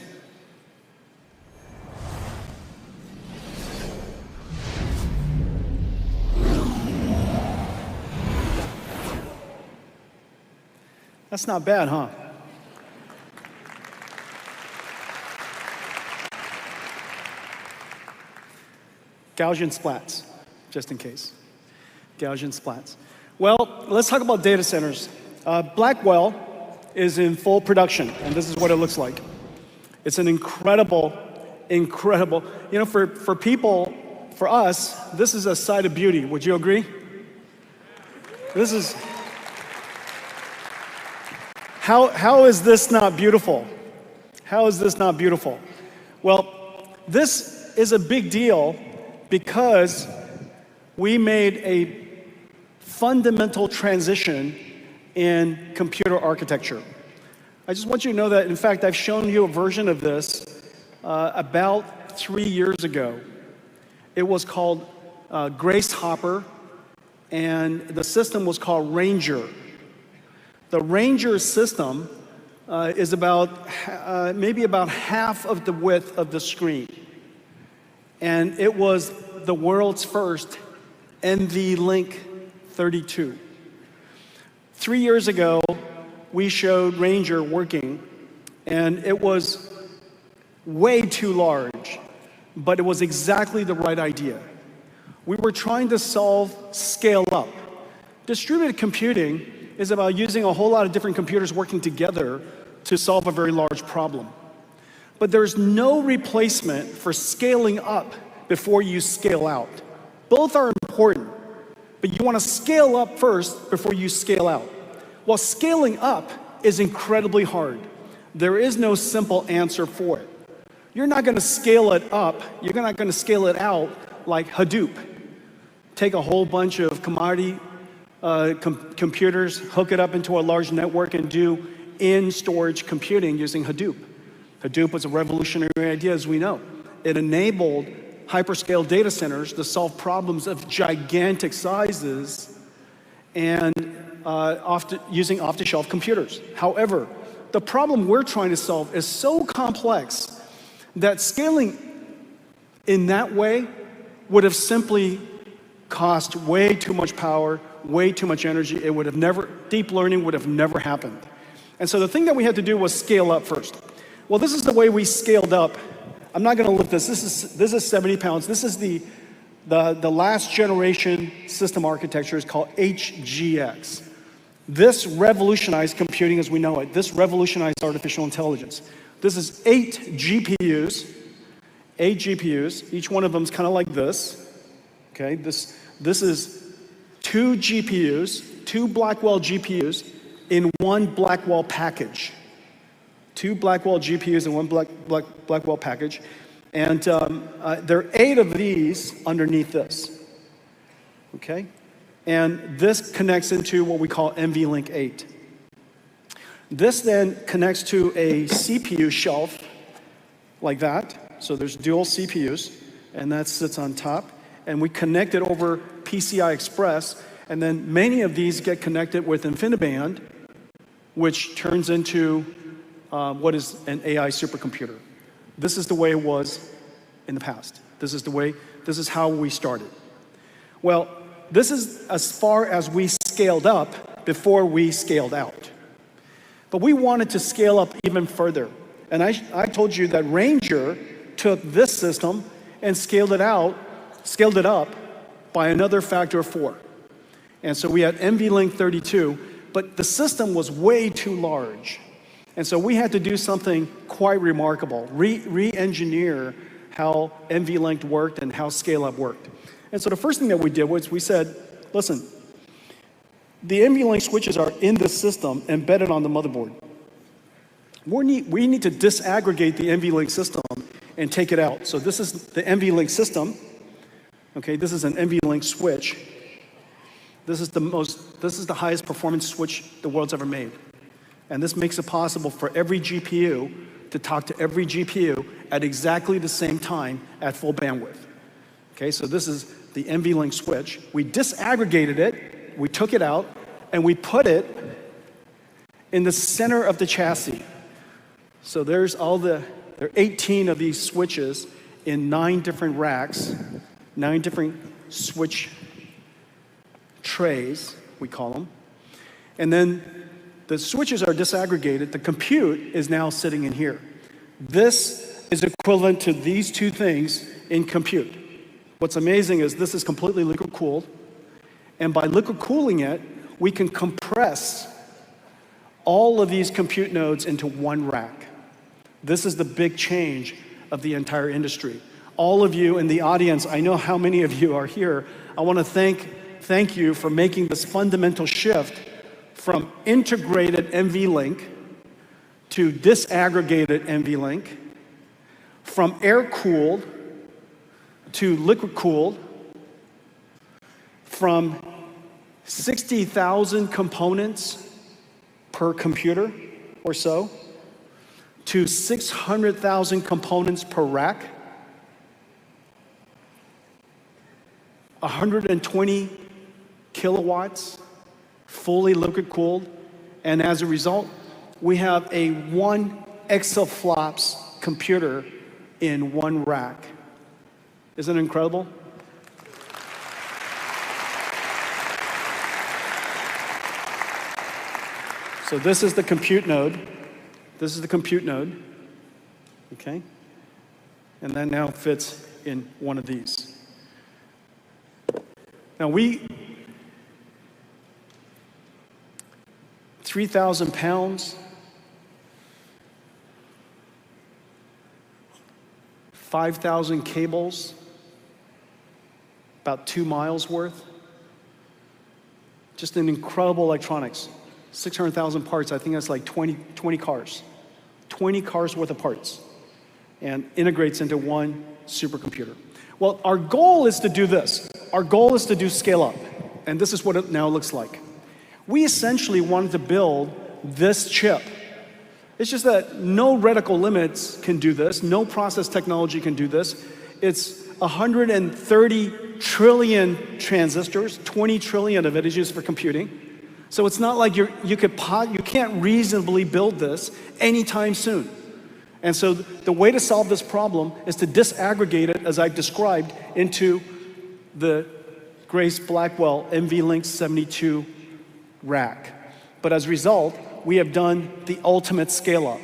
That's not bad, huh? Gaussian splats, just in case. Gaussian splats. Well, let's talk about data centers. Blackwell is in full production, and this is what it looks like. It's an incredible, you know, for people, for us, this is a sight of beauty. Would you agree? This is, how is this not beautiful? How is this not beautiful? Well, this is a big deal because we made a fundamental transition in computer architecture. I just want you to know that, in fact, I've shown you a version of this about 3 years ago. It was called Grace Hopper, and the system was called Ranger. The Ranger system is about maybe about half of the width of the screen. And it was the world's first NVLink 32. 3 years ago, we showed Ranger working, and it was way too large, but it was exactly the right idea. We were trying to solve scale up. Distributed computing is about using a whole lot of different computers working together to solve a very large problem. But there's no replacement for scaling up before you scale out. Both are important, but you want to scale up first before you scale out. Well, scaling up is incredibly hard. There is no simple answer for it. You're not going to scale it up, you're not going to scale it out like Hadoop. Take a whole bunch of commodity computers, hook it up into a large network, and do in-storage computing using Hadoop. Hadoop was a revolutionary idea, as we know. It enabled hyperscale data centers to solve problems of gigantic sizes and using off-the-shelf computers. However, the problem we're trying to solve is so complex that scaling in that way would have simply cost way too much power, way too much energy. It would have never, deep learning would have never happened. And so the thing that we had to do was scale up first. Well, this is the way we scaled up. I'm not going to lift this. This is 70 pounds. This is the last generation system architecture. Is called HGX. This revolutionized computing as we know it. This revolutionized artificial intelligence. This is 8 GPUs. 8 GPUs. Each one of them is kind of like this. Okay. This is 2 GPUs, 2 Blackwell GPUs in one Blackwell package. 2 Blackwell GPUs in one Blackwell package. And there are 8 of these underneath this. Okay? And this connects into what we call NVLink 8. This then connects to a CPU shelf like that. So there's dual CPUs, and that sits on top. And we connect it over PCI Express, and then many of these get connected with InfiniBand, which turns into what is an AI supercomputer. This is the way it was in the past. This is how we started. Well, this is as far as we scaled up before we scaled out. But we wanted to scale up even further. And I told you that Ranger took this system and scaled it up by another factor of 4. And so we had NVLink 32, but the system was way too large. And so we had to do something quite remarkable, re-engineer how NVLink worked and how scale-up worked. And so the first thing that we did was we said, listen, the NVLink switches are in the system embedded on the motherboard. We need to disaggregate the NVLink system and take it out. So this is the NVLink system. Okay, this is an NVLink switch. This is the highest performance switch the world's ever made. And this makes it possible for every GPU to talk to every GPU at exactly the same time at full bandwidth. Okay, so this is the NVLink switch. We disaggregated it, we took it out, and we put it in the center of the chassis. So there are 18 of these switches in 9 different racks, 9 different switch trays, we call them. And then the switches are disaggregated. The compute is now sitting in here. This is equivalent to these 2 things in compute. What's amazing is this is completely liquid cooled. And by liquid cooling it, we can compress all of these compute nodes into one rack. This is the big change of the entire industry. All of you in the audience, I know how many of you are here. I want to thank you for making this fundamental shift from integrated NVLink to disaggregated NVLink, from air-cooled to liquid-cooled, from 60,000 components per computer or so, to 600,000 components per rack, 120 kilowatts, fully liquid cooled, and as a result, we have a 1 exaflops computer in one rack. Isn't it incredible? So this is the compute node. This is the compute node, okay? And that now fits in one of these. Now 3,000 pounds, 5,000 cables, about 2 miles worth. Just an incredible electronics. 600,000 parts, I think that's like 20 cars. 20 cars worth of parts, and integrates into one supercomputer. Well, our goal is to do this. Our goal is to do scale up, and this is what it now looks like. We essentially wanted to build this chip. It's just that no reticle limits can do this, no process technology can do this. It's 130 trillion transistors, 20 trillion of it is used for computing. So it's not like you can't reasonably build this anytime soon. And so the way to solve this problem is to disaggregate it, as I've described, into the Grace Blackwell NVLink 72 rack. But as a result, we have done the ultimate scale up.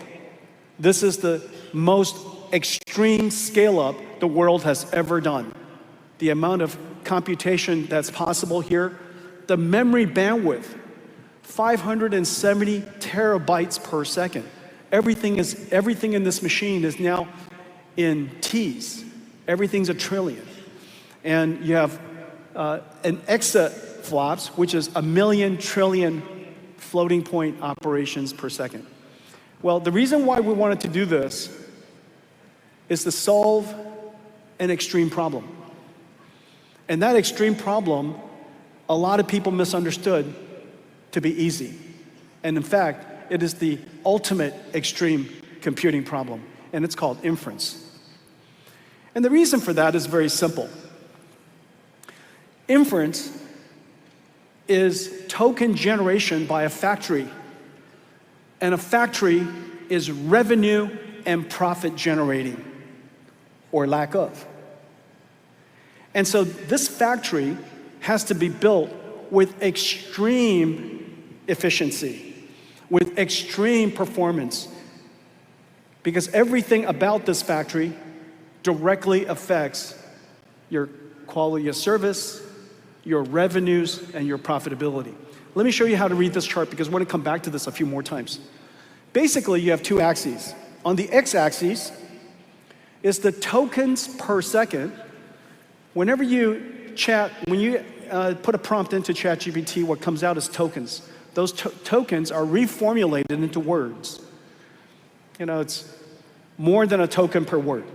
This is the most extreme scale up the world has ever done. The amount of computation that's possible here, the memory bandwidth, 570 terabytes per second. Everything in this machine is now in T's. Everything's a trillion. And you have an exaflops, which is 1,000,000 trillion floating point operations per second. Well, the reason why we wanted to do this is to solve an extreme problem. And that extreme problem, a lot of people misunderstood to be easy. And in fact, it is the ultimate extreme computing problem, and it's called inference. And the reason for that is very simple. Inference is token generation by a factory, and a factory is revenue and profit generating, or lack of. And so this factory has to be built with extreme efficiency, with extreme performance, because everything about this factory directly affects your quality of service, your revenues, and your profitability. Let me show you how to read this chart because we're going to come back to this a few more times. Basically, you have two axes. On the x-axis is the tokens per second. Whenever you chat, when you put a prompt into ChatGPT, what comes out is tokens. Those tokens are reformulated into words. You know, it's more than a token per word,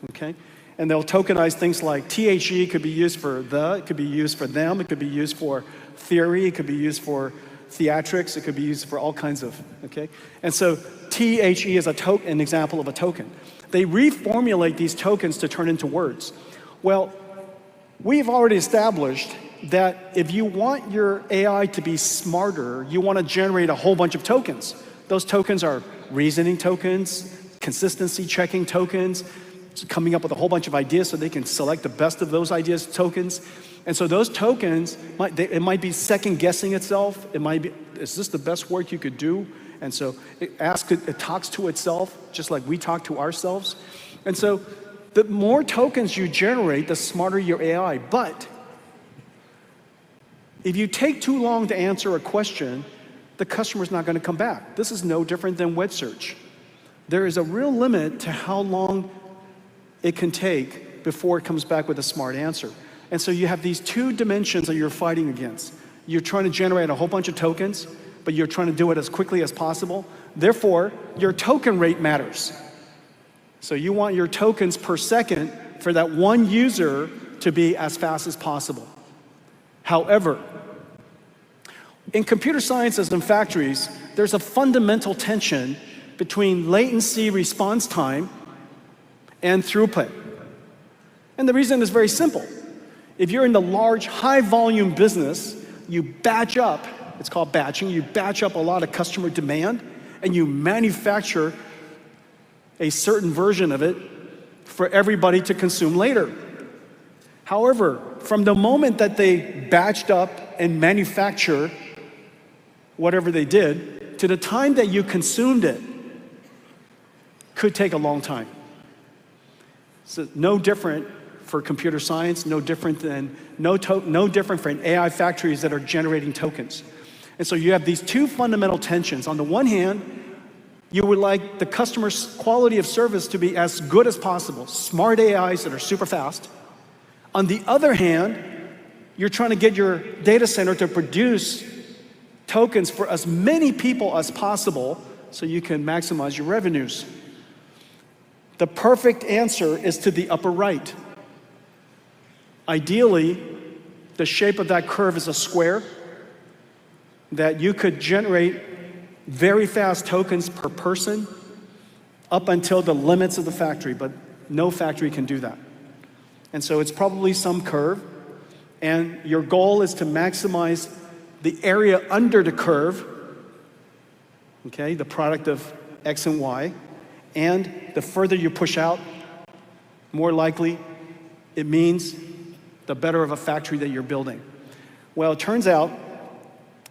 okay? And they'll tokenize things like THE could be used for the, it could be used for them, it could be used for theory, it could be used for theatrics, it could be used for all kinds of, okay? And so THE is an example of a token. They reformulate these tokens to turn into words. Well, we've already established that if you want your AI to be smarter, you want to generate a whole bunch of tokens. Those tokens are reasoning tokens, consistency checking tokens, coming up with a whole bunch of ideas so they can select the best of those ideas tokens. And so those tokens, it might be second guessing itself. It might be, is this the best work you could do? And so it talks to itself just like we talk to ourselves. And so the more tokens you generate, the smarter your AI. But if you take too long to answer a question, the customer's not going to come back. This is no different than web search. There is a real limit to how long it can take before it comes back with a smart answer. And so you have these two dimensions that you're fighting against. You're trying to generate a whole bunch of tokens, but you're trying to do it as quickly as possible. Therefore, your token rate matters. So you want your tokens per second for that one user to be as fast as possible. However, in computer sciences and factories, there's a fundamental tension between latency response time and throughput. And the reason is very simple. If you're in the large, high-volume business, you batch up, it's called batching, you batch up a lot of customer demand, and you manufacture a certain version of it for everybody to consume later. However, from the moment that they batched up and manufactured whatever they did, to the time that you consumed it, could take a long time. So no different for computer science, no different for AI factories that are generating tokens. And so you have these two fundamental tensions. On the one hand, you would like the customer's quality of service to be as good as possible, smart AIs that are super fast. On the other hand, you're trying to get your data center to produce tokens for as many people as possible so you can maximize your revenues. The perfect answer is to the upper right. Ideally, the shape of that curve is a square that you could generate very fast tokens per person up until the limits of the factory, but no factory can do that. And so it's probably some curve, and your goal is to maximize the area under the curve, okay, the product of X and Y, and the further you push out, more likely it means the better of a factory that you're building. Well, it turns out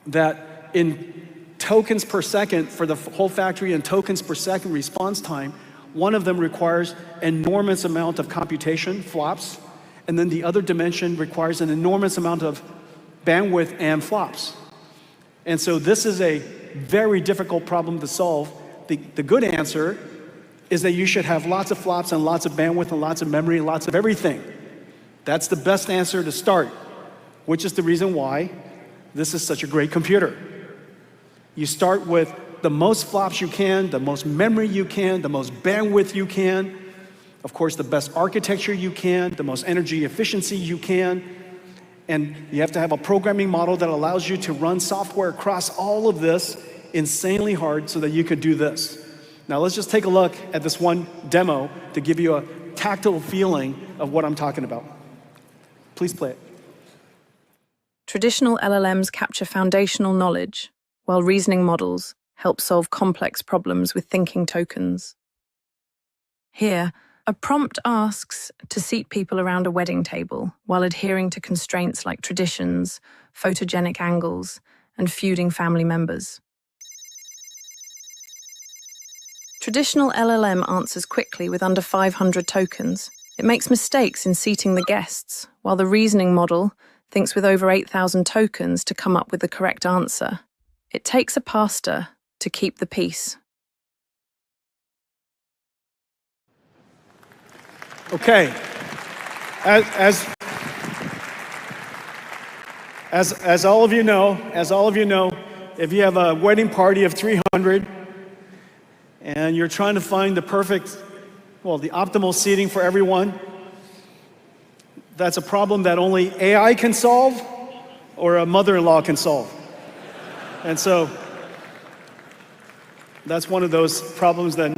that in tokens per second for the whole factory and tokens per second response time, one of them requires enormous amount of computation, flops, and then the other dimension requires an enormous amount of bandwidth and flops. And so this is a very difficult problem to solve. The good answer is that you should have lots of flops and lots of bandwidth and lots of memory and lots of everything. That's the best answer to start, which is the reason why this is such a great computer. You start with the most flops you can, the most memory you can, the most bandwidth you can, of course the best architecture you can, the most energy efficiency you can, and you have to have a programming model that allows you to run software across all of this insanely hard so that you could do this. Now let's just take a look at this one demo to give you a tactile feeling of what I'm talking about. Please play it. Traditional LLMs capture foundational knowledge, while reasoning models help solve complex problems with thinking tokens. Here, a prompt asks to seat people around a wedding table while adhering to constraints like traditions, photogenic angles, and feuding family members. Traditional LLM answers quickly with under 500 tokens, It makes mistakes in seating the guests, while the reasoning model thinks with over 8,000 tokens to come up with the correct answer. It takes a pastor to keep the peace. Okay. As all of you know, if you have a wedding party of 300 and you're trying to find the optimal seating for everyone, that's a problem that only AI can solve or a mother-in-law can solve. And so that's one of those problems that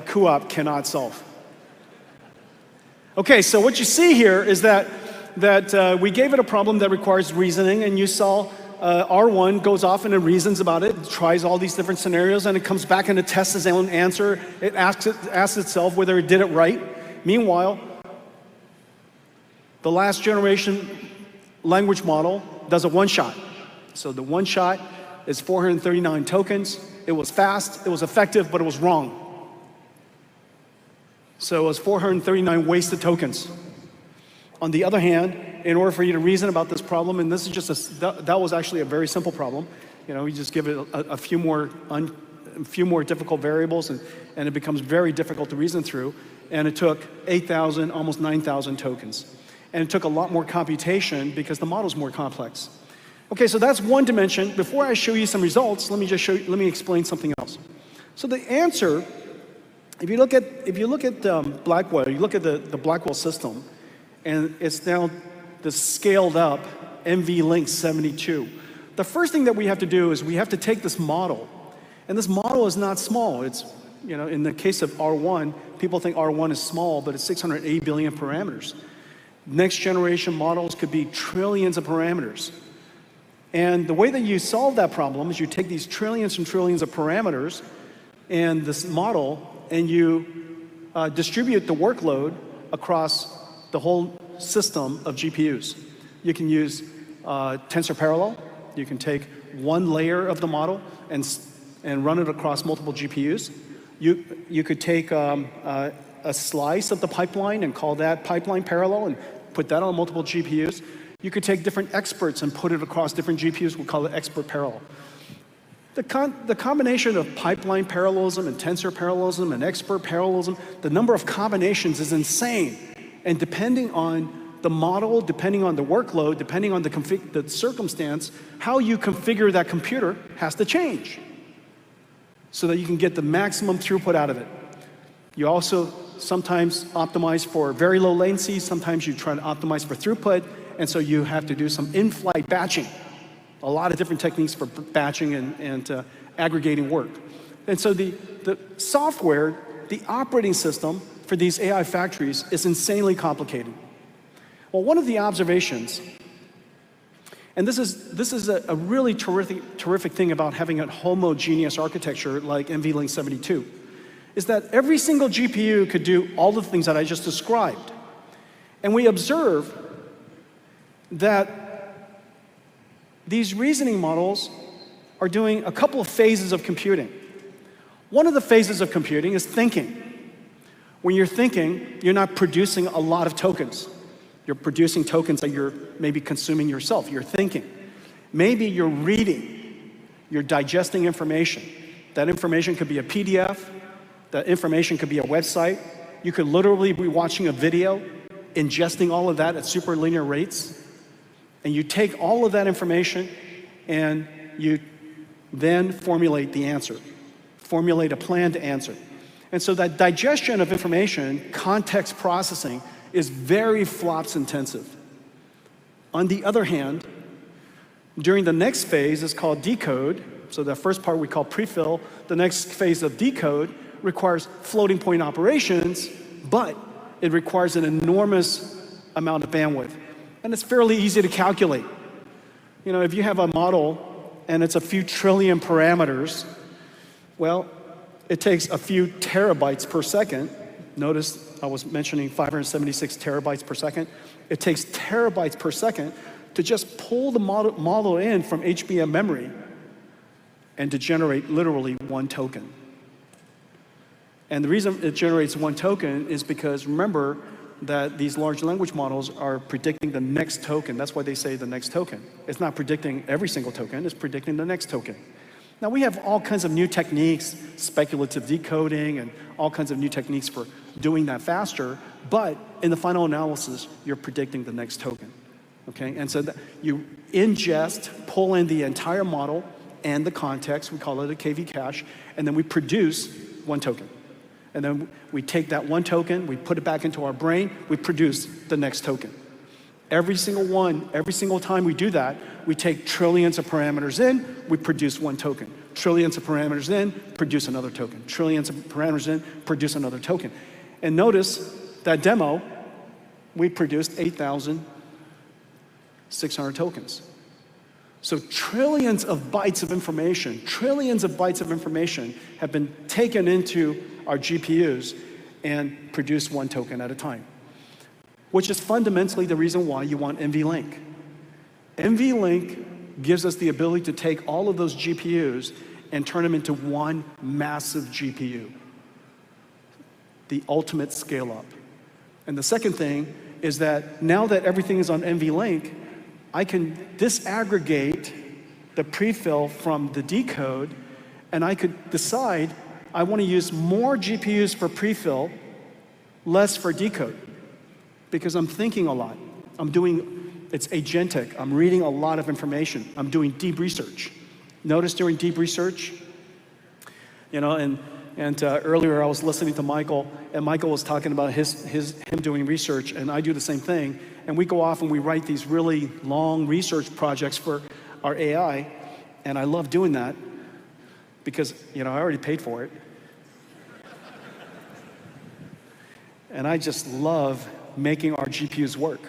Cuda cannot solve. Okay, so what you see here is that we gave it a problem that requires reasoning, and you saw R1 goes off and it reasons about it, tries all these different scenarios, and it comes back and it tests its own answer. It asks itself whether it did it right. Meanwhile, the last generation language model does a one-shot. So the one-shot is 439 tokens. It was fast, it was effective, but it was wrong. So it was 439 wasted tokens. On the other hand, in order for you to reason about this problem, and this is just that was actually a very simple problem. You know, you just give it a few more difficult variables, and it becomes very difficult to reason through. And it took 8,000, almost 9,000 tokens. And it took a lot more computation because the model's more complex. Okay, so that's one dimension. Before I show you some results, let me explain something else. So the answer, if you look at Blackwell, you look at the Blackwell system, and it's now the scaled up NVLink 72. The first thing that we have to do is we have to take this model, and this model is not small. It's, you know, in the case of R1, people think R1 is small, but it's 680 billion parameters. Next generation models could be trillions of parameters. And the way that you solve that problem is you take these trillions and trillions of parameters and this model, and you distribute the workload across the whole system of GPUs. You can use tensor parallel. You can take one layer of the model and run it across multiple GPUs. You could take a slice of the pipeline and call that pipeline parallel and put that on multiple GPUs. You could take different experts and put it across different GPUs. We'll call it expert parallel. The combination of pipeline parallelism and tensor parallelism and expert parallelism, the number of combinations is insane. And depending on the model, depending on the workload, depending on the circumstance, how you configure that computer has to change so that you can get the maximum throughput out of it. You also sometimes optimize for very low latency, sometimes you try to optimize for throughput, and so you have to do some in-flight batching. A lot of different techniques for batching and aggregating work. And so the software, the operating system for these AI factories is insanely complicated. Well, one of the observations, and this is a really terrific thing about having a homogeneous architecture like NVLink 72, is that every single GPU could do all the things that I just described. And we observe that these reasoning models are doing a couple of phases of computing. One of the phases of computing is thinking. When you're thinking, you're not producing a lot of tokens. You're producing tokens that you're maybe consuming yourself. You're thinking. Maybe you're reading. You're digesting information. That information could be a PDF. That information could be a website. You could literally be watching a video, ingesting all of that at super linear rates. And you take all of that information and you then formulate the answer, formulate a plan to answer. And so that digestion of information, context processing, is very flops intensive. On the other hand, during the next phase is called decode. So the first part we call prefill. The next phase of decode requires floating point operations, but it requires an enormous amount of bandwidth. And it's fairly easy to calculate. You know, if you have a model and it's a few trillion parameters, well, it takes a few terabytes per second. Notice I was mentioning 576 terabytes per second. It takes terabytes per second to just pull the model in from HBM memory and to generate literally one token. And the reason it generates one token is because, remember, that these large language models are predicting the next token. That's why they say the next token. It's not predicting every single token, it's predicting the next token. Now we have all kinds of new techniques, speculative decoding, and all kinds of new techniques for doing that faster, but in the final analysis, you're predicting the next token, okay? And so you ingest, pull in the entire model and the context, we call it a KV cache, and then we produce one token. And then we take that one token, we put it back into our brain, we produce the next token. Every single time we do that, we take trillions of parameters in, we produce one token. Trillions of parameters in, produce another token. Trillions of parameters in, produce another token. And notice that demo, we produced 8,600 tokens. So trillions of bytes of information have been taken into our GPUs and produce one token at a time, which is fundamentally the reason why you want NVLink. NVLink gives us the ability to take all of those GPUs and turn them into one massive GPU, the ultimate scale up. And the second thing is that now that everything is on NVLink, I can disaggregate the prefill from the decode, and I could decide I want to use more GPUs for prefill, less for decode, because I'm thinking a lot. It's agentic. I'm reading a lot of information. I'm doing deep research. Notice during deep research, and earlier I was listening to Michael, and Michael was talking about him doing research, and I do the same thing. And we go off and we write these really long research projects for our AI, and I love doing that because I already paid for it. And I just love making our GPUs work,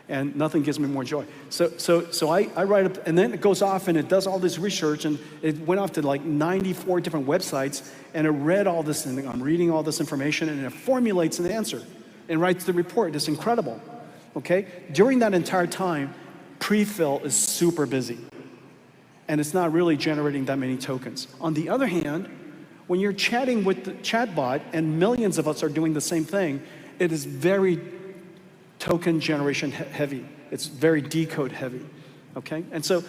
and nothing gives me more joy. So I write up, and then it goes off and it does all this research, and it went off to like 94 different websites, and it read all this, and I'm reading all this information, and it formulates an answer and writes the report. It's incredible, okay? During that entire time, prefill is super busy, and it's not really generating that many tokens. On the other hand, when you're chatting with the chatbot, and millions of us are doing the same thing, it is very token generation heavy. It's very decode heavy, okay? And so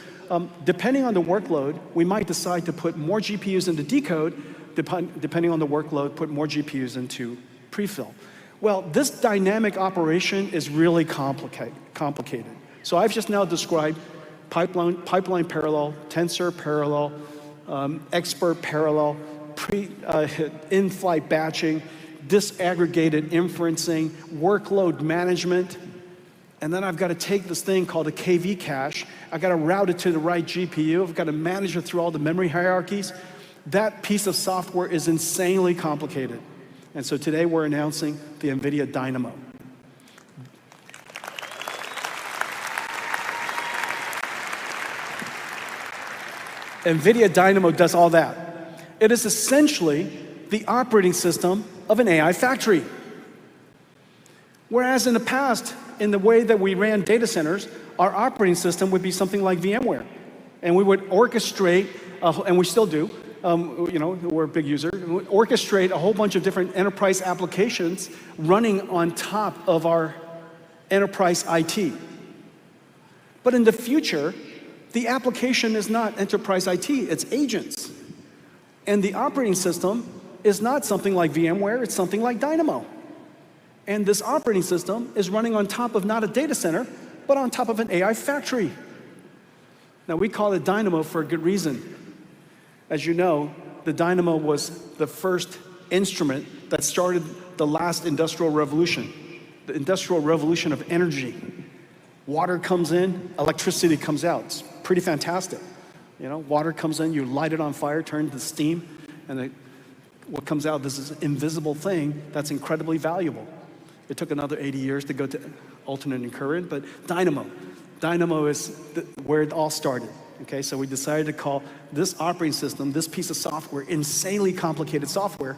depending on the workload, we might decide to put more GPUs into decode, depending on the workload, put more GPUs into prefill. Well, this dynamic operation is really complicated. So I've just now described pipeline parallel, tensor parallel, expert parallel, in-flight batching, disaggregated inferencing, workload management, and then I've got to take this thing called a KV cache, I've got to route it to the right GPU, I've got to manage it through all the memory hierarchies. That piece of software is insanely complicated. And so today we're announcing the Nvidia Dynamo. Nvidia Dynamo does all that. It is essentially the operating system of an AI factory. Whereas in the past, in the way that we ran data centers, our operating system would be something like VMware. And we would orchestrate, and we still do, we're a big user, we orchestrate a whole bunch of different enterprise applications running on top of our enterprise IT. But in the future, the application is not enterprise IT, it's agents. And the operating system is not something like VMware, it's something like Dynamo. And this operating system is running on top of not a data center, but on top of an AI factory. Now we call it Dynamo for a good reason. As you know, the Dynamo was the first instrument that started the last industrial revolution, the industrial revolution of energy. Water comes in, electricity comes out. It's pretty fantastic. Water comes in, you light it on fire, turn it to steam, and what comes out, this is an invisible thing that's incredibly valuable. It took another 80 years to go to alternate current, but Dynamo is where it all started. Okay, so we decided to call this operating system, this piece of software, insanely complicated software,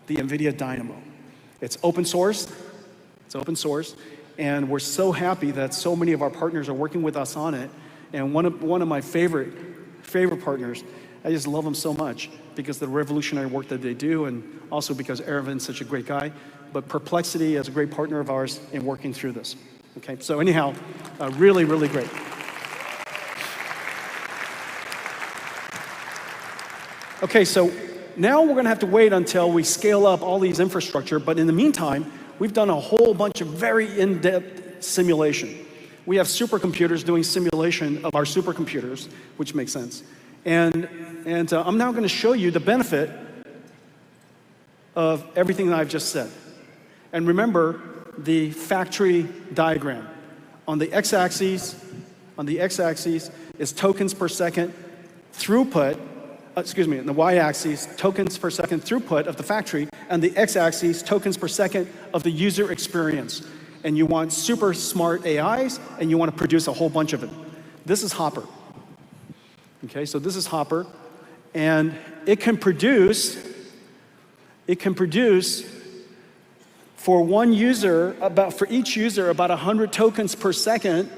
the Nvidia Dynamo. It's open source, and we're so happy that so many of our partners are working with us on it. And one of my favorite partners, I just love them so much because of the revolutionary work that they do, and also because Aravin's such a great guy. but Perplexity is a great partner of ours in working through this. Okay, so anyhow, really, really great. Okay, so now we're going to have to wait until we scale up all these infrastructure, but in the meantime, we've done a whole bunch of very in-depth simulation. We have supercomputers doing simulation of our supercomputers, which makes sense. And I'm now going to show you the benefit of everything that I've just said. And remember the factory diagram. On the x-axis is tokens per second throughput, on the y-axis, tokens per second throughput of the factory, and the x-axis, tokens per second of the user experience. And you want super smart AIs, and you want to produce a whole bunch of it. This is Hopper. Okay, so this is Hopper, and it can produce for one user, for each user, about 100 tokens per second.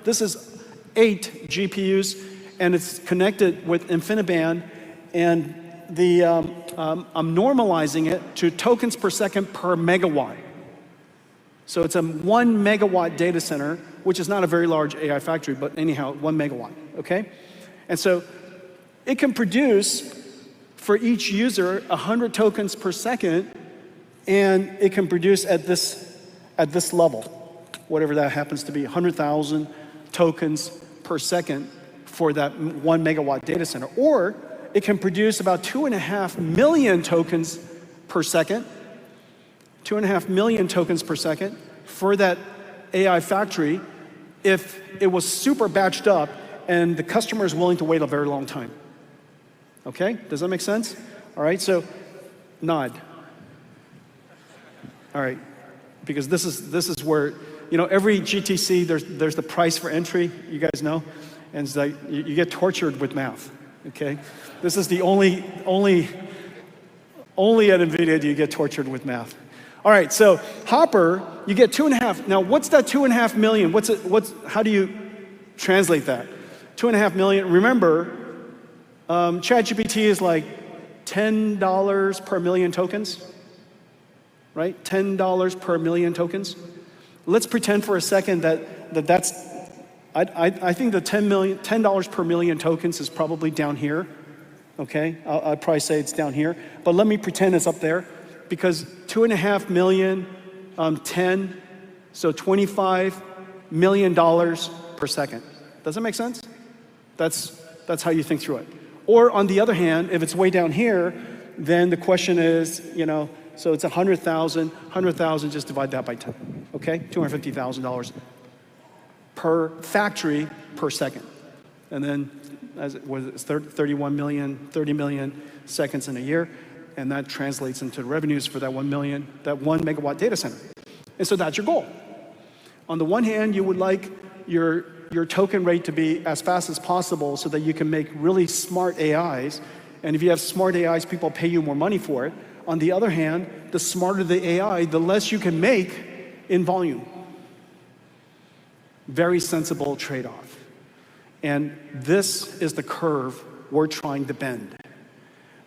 This is 8 GPUs, and it's connected with InfiniBand, and I'm normalizing it to tokens per second per megawatt. So it's a 1 megawatt data center, which is not a very large AI factory, but anyhow, 1 megawatt, okay? And so it can produce for each user 100 tokens per second, and it can produce at this level, whatever that happens to be, 100,000 tokens per second for that 1 megawatt data center. Or it can produce about 2.5 million tokens per second, 2.5 million tokens per second for that AI factory if it was super batched up and the customer is willing to wait a very long time. Okay, does that make sense? All right, so nod. All right, because this is where, you know, every GTC, there's the price for entry, you guys know, and it's like you get tortured with math, okay? This is the only at NVIDIA do you get tortured with math. All right, so Hopper, you get 2.5. Now, what's that 2.5 million? How do you translate that? 2.5 million, remember, ChatGPT is like $10 per million tokens, right? $10 per million tokens. Let's pretend for a second that's, I think the $10 per million tokens is probably down here, okay? I'd probably say it's down here, but let me pretend it's up there, because 2.5 million, 10, so $25 million per second. Does that make sense? That's how you think through it. Or on the other hand, if it's way down here, then the question is, you know, so it's 100,000, just divide that by 10, okay? $250,000 per factory per second. And then, as it was 30 million seconds in a year, and that translates into revenues for that 1 megawatt data center. And so that's your goal. On the one hand, you would like your token rate to be as fast as possible so that you can make really smart AIs. And if you have smart AIs, people pay you more money for it. On the other hand, the smarter the AI, the less you can make in volume. Very sensible trade-off. And this is the curve we're trying to bend.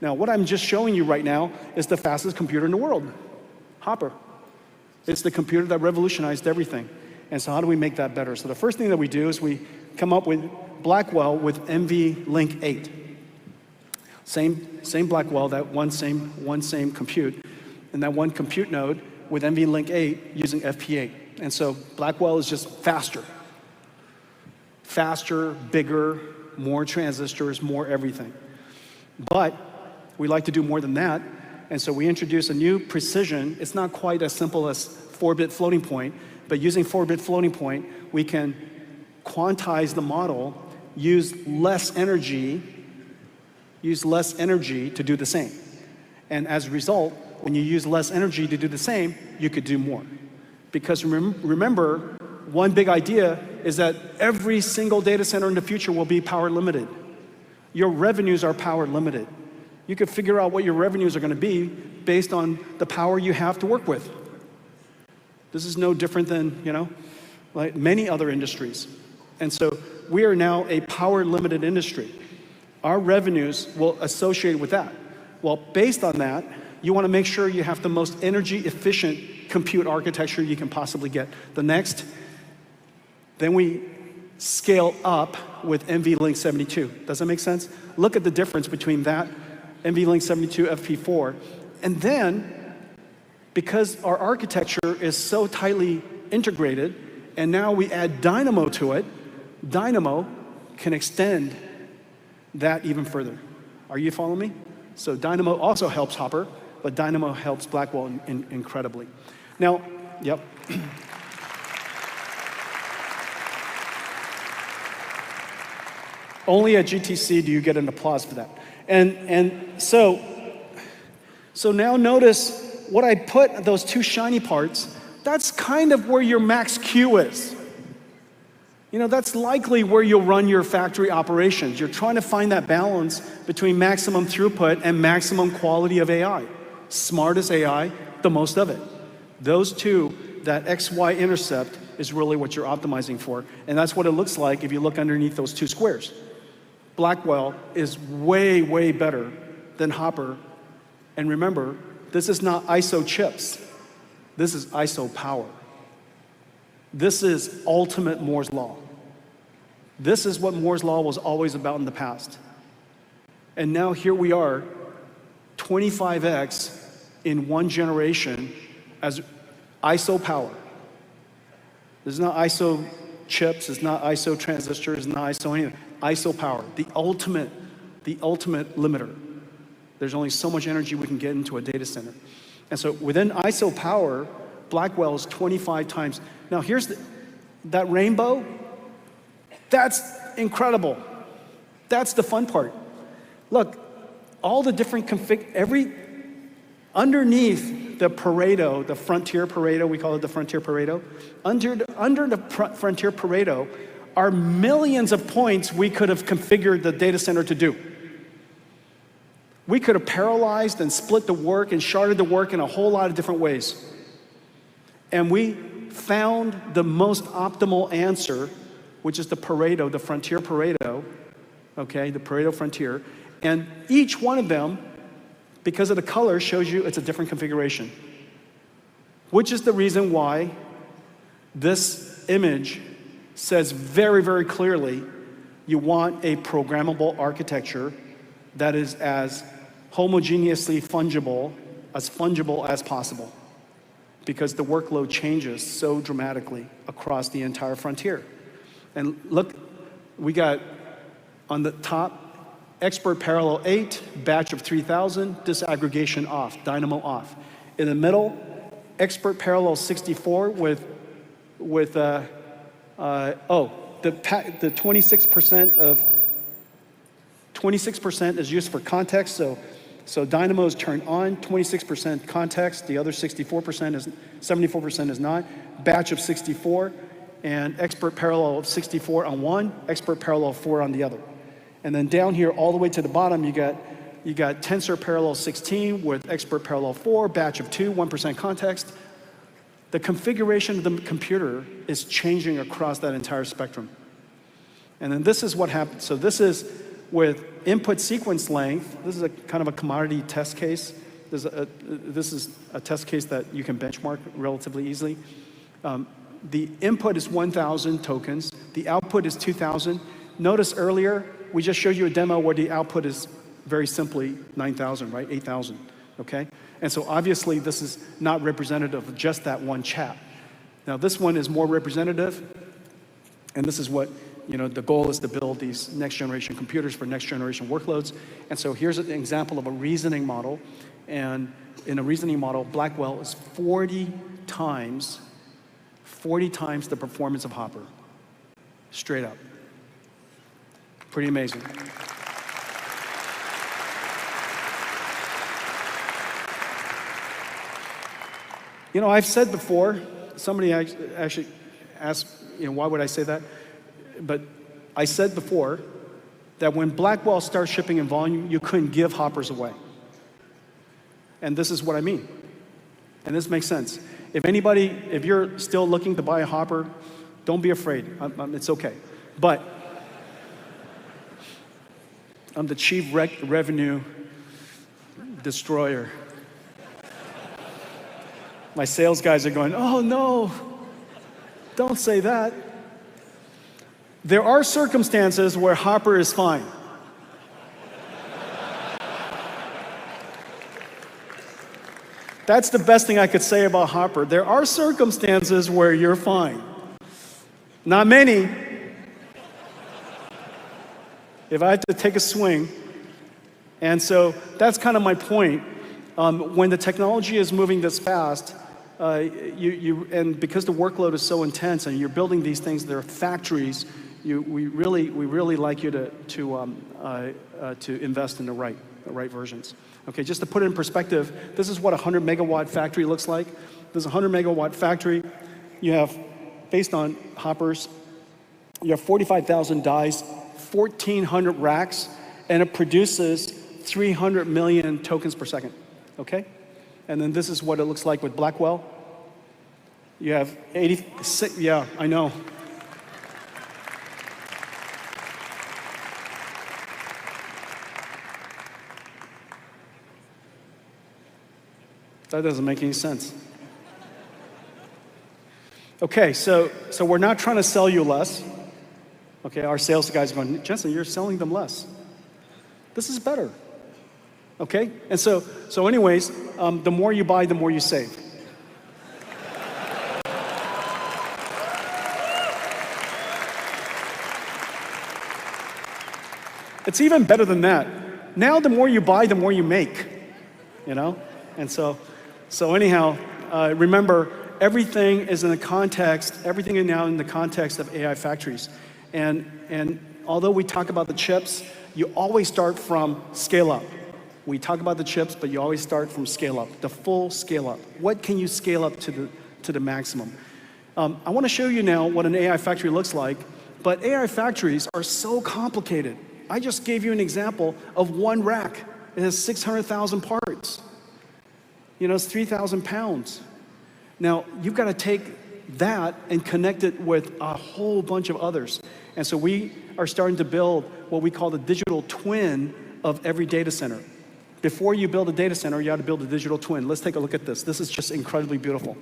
Now, what I'm just showing you right now is the fastest computer in the world, Hopper. It's the computer that revolutionized everything. And so how do we make that better? So the first thing that we do is we come up with Blackwell with NVLink 8. Same Blackwell, that one same compute, and that one compute node with NVLink 8 using FP8. And so Blackwell is just faster. Faster, bigger, more transistors, more everything. But we like to do more than that, and so we introduce a new precision. It's not quite as simple as 4-bit floating point, but using 4-bit floating point, we can quantize the model, use less energy to do the same. And as a result, when you use less energy to do the same, you could do more. Because remember, one big idea is that every single data center in the future will be power limited. Your revenues are power limited. You could figure out what your revenues are going to be based on the power you have to work with. This is no different than, you know, like many other industries. And so we are now a power limited industry. Our revenues will associate with that. Well, based on that, You want to make sure you have the most energy efficient compute architecture you can possibly get. The next, then we scale up with NVLink 72. Does that make sense? Look at the difference between that, NVLink 72 FP4, and then, because our architecture is so tightly integrated, and now we add Dynamo to it, Dynamo can extend that even further. Are you following me? So Dynamo also helps Hopper, but Dynamo helps Blackwell incredibly. Now, yep. Only at GTC do you get an applause for that. And so now notice what I put, those two shiny parts, that's kind of where your max Q is. You know, that's likely where you'll run your factory operations. You're trying to find that balance between maximum throughput and maximum quality of AI. Smartest AI, the most of it. Those two, that XY intercept is really what you're optimizing for. And that's what it looks like if you look underneath those two squares. Blackwell is way, way better than Hopper. And remember, this is not ISO chips. This is ISO power. This is ultimate Moore's Law. This is what Moore's Law was always about in the past. And now here we are, 25x in one generation as ISO power. This is not ISO chips, it's not ISO transistors, it's not ISO anything. ISO power, the ultimate limiter. There's only so much energy we can get into a data center. And so within ISO power, Blackwell is 25 times. Now here's that rainbow, that's incredible. That's the fun part. Look, all the different underneath the Pareto, the frontier Pareto, we call it the frontier Pareto, under the frontier Pareto are millions of points we could have configured the data center to do. We could have parallelized and split the work and sharded the work in a whole lot of different ways. And we found the most optimal answer, which is the Pareto, the frontier Pareto, okay, the Pareto frontier. And each one of them, because of the color, shows you it's a different configuration. Which is the reason why this image says very, very clearly you want a programmable architecture that is as homogeneously fungible as possible, because the workload changes so dramatically across the entire frontier. And look, we got on the top, expert parallel 8, batch of 3000, disaggregation off, Dynamo off. In the middle, expert parallel 64 with the 26% is used for context, so Dynamo is turned on, 26% context, the other 74% is not. Batch of 64, and expert parallel of 64 on one, expert parallel 4 on the other. And then down here, all the way to the bottom, you got tensor parallel 16 with expert parallel 4, batch of 2, 1% context. The configuration of the computer is changing across that entire spectrum. And then this is what happens. So this is with input sequence length. This is a kind of a commodity test case. This is a test case that you can benchmark relatively easily. The input is 1,000 tokens. The output is 2,000. Notice earlier, we just showed you a demo where the output is very simply 9,000, right? 8,000, okay? And so obviously this is not representative of just that one chap. Now this one is more representative, and this is what, you know, the goal is to build these next generation computers for next generation workloads. And so here's an example of a reasoning model. And in a reasoning model, Blackwell is 40 times the performance of Hopper. Straight up. Pretty amazing. You know, I've said before, somebody actually asked, you know, why would I say that? But I said before that when Blackwell starts shipping in volume, you couldn't give Hoppers away. And this is what I mean. And this makes sense. If you're still looking to buy a Hopper, don't be afraid. It's okay. But I'm the chief revenue destroyer My sales guys are going, oh no, don't say that. There are circumstances where Hopper is fine. That's the best thing I could say about Hopper. There are circumstances where you're fine. Not many. If I had to take a swing. And so that's kind of my point. When the technology is moving this fast, and because the workload is so intense and you're building these things, they're factories, we really like you to invest in the right versions. Okay, just to put it in perspective, this is what a 100 megawatt factory looks like. There's a 100 megawatt factory. You have, based on Hoppers, you have 45,000 dies, 1,400 racks, and it produces 300 million tokens per second. Okay? And then this is what it looks like with Blackwell. You have 86, yeah, I know. That doesn't make any sense. Okay, so we're not trying to sell you less. Okay, our sales guys are going, Jensen, you're selling them less. This is better. Okay, and so anyways, the more you buy, the more you save. It's even better than that. Now the more you buy, the more you make, you know? And so anyhow, remember, everything is in the context, everything is now in the context of AI factories. And although we talk about the chips, you always start from scale up. We talk about the chips, but you always start from scale up, the full scale up. What can you scale up to the maximum? I want to show you now what an AI factory looks like, but AI factories are so complicated. I just gave you an example of one rack. It has 600,000 parts. You know, it's 3,000 pounds. Now, you've got to take that and connect it with a whole bunch of others. And so we are starting to build what we call the digital twin of every data center. Before you build a data center, you have to build a digital twin. Let's take a look at this. This is just incredibly beautiful.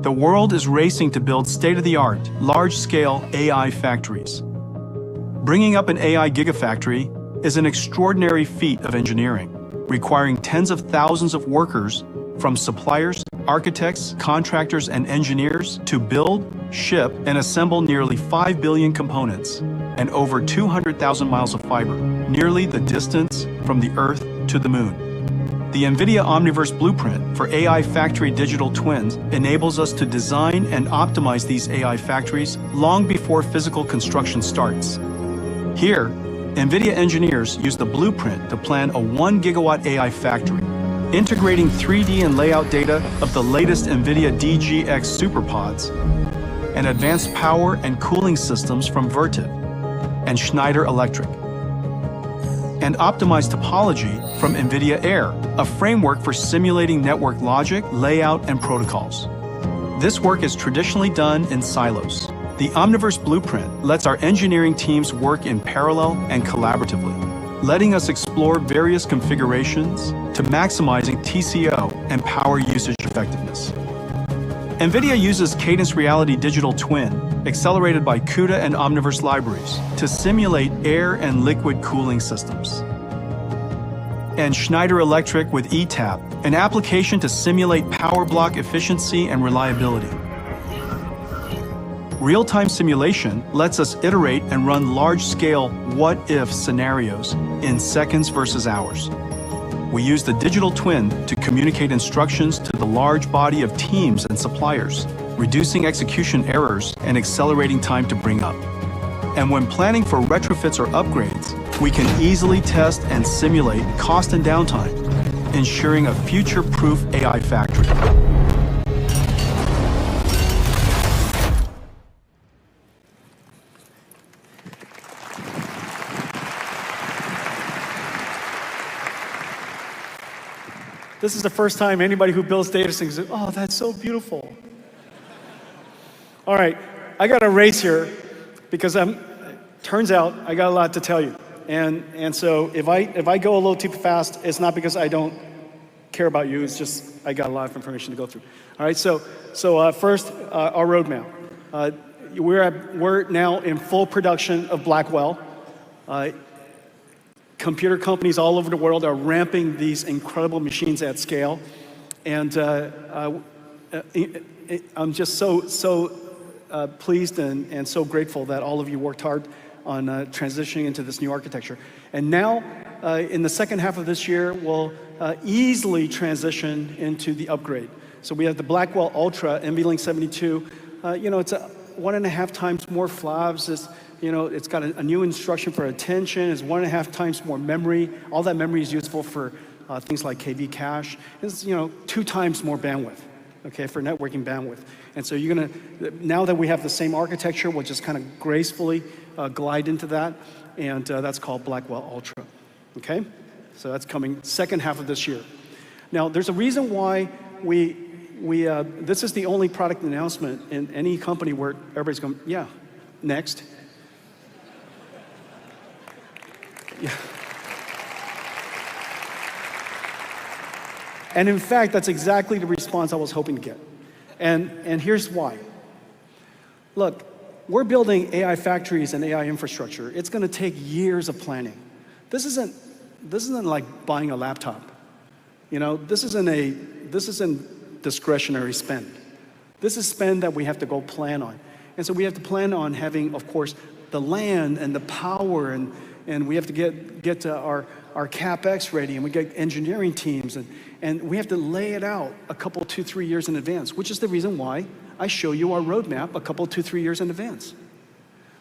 The world is racing to build state-of-the-art, large-scale AI factories. Bringing up an AI gigafactory is an extraordinary feat of engineering, requiring tens of thousands of workers, from suppliers, architects, contractors, and engineers, to build, ship, and assemble nearly 5 billion components and over 200,000 miles of fiber, nearly the distance from the Earth to the Moon. The Nvidia Omniverse blueprint for AI factory digital twins enables us to design and optimize these AI factories long before physical construction starts. Here, Nvidia engineers use the blueprint to plan a 1 gigawatt AI factory, integrating 3D and layout data of the latest Nvidia DGX superpods and advanced power and cooling systems from Vertiv and Schneider Electric, and optimized topology from Nvidia Air, a framework for simulating network logic, layout, and protocols. This work is traditionally done in silos. The Omniverse blueprint lets our engineering teams work in parallel and collaboratively, letting us explore various configurations to maximizing TCO and power usage effectiveness. Nvidia uses Cadence Reality Digital Twin, accelerated by Cuda and Omniverse libraries, to simulate air and liquid cooling systems. And Schneider Electric with ETAP, an application to simulate power block efficiency and reliability. Real-time simulation lets us iterate and run large-scale what-if scenarios in seconds versus hours. We use the digital twin to communicate instructions to the large body of teams and suppliers, reducing execution errors and accelerating time to bring up. And when planning for retrofits or upgrades, we can easily test and simulate cost and downtime, ensuring a future-proof AI factory. This is the first time anybody who builds data centers says, oh, that's so beautiful. All right, I got a race here because turns out I got a lot to tell you. And so if I go a little too fast, it's not because I don't care about you, it's just I got a lot of information to go through. All right, so first, our roadmap. We're now in full production of Blackwell. Computer companies all over the world are ramping these incredible machines at scale. And I'm just so pleased and so grateful that all of you worked hard on transitioning into this new architecture. And now, in the second half of this year, we'll easily transition into the upgrade. So we have the Blackwell Ultra NVLink 72. It's 1.5 times more FLOPS. It's got a new instruction for attention. It's 1.5 times more memory. All that memory is useful for things like KV cache. It's 2 times more bandwidth, okay, for networking bandwidth. And so now that we have the same architecture, we'll just kind of gracefully glide into that, and that's called Blackwell Ultra, okay? So that's coming second half of this year. Now, there's a reason why this is the only product announcement in any company where everybody's going, yeah, next. Yeah. And in fact, that's exactly the response I was hoping to get. And here's why. Look, we're building AI factories and AI infrastructure. It's going to take years of planning. This isn't like buying a laptop. This isn't discretionary spend. This is spend that we have to go plan on. And so we have to plan on having, of course, the land and the power, and we have to get to our CapEx ready, and we get engineering teams, and we have to lay it out a couple, 2-3 years in advance, which is the reason why I show you our roadmap a couple, 2-3 years in advance,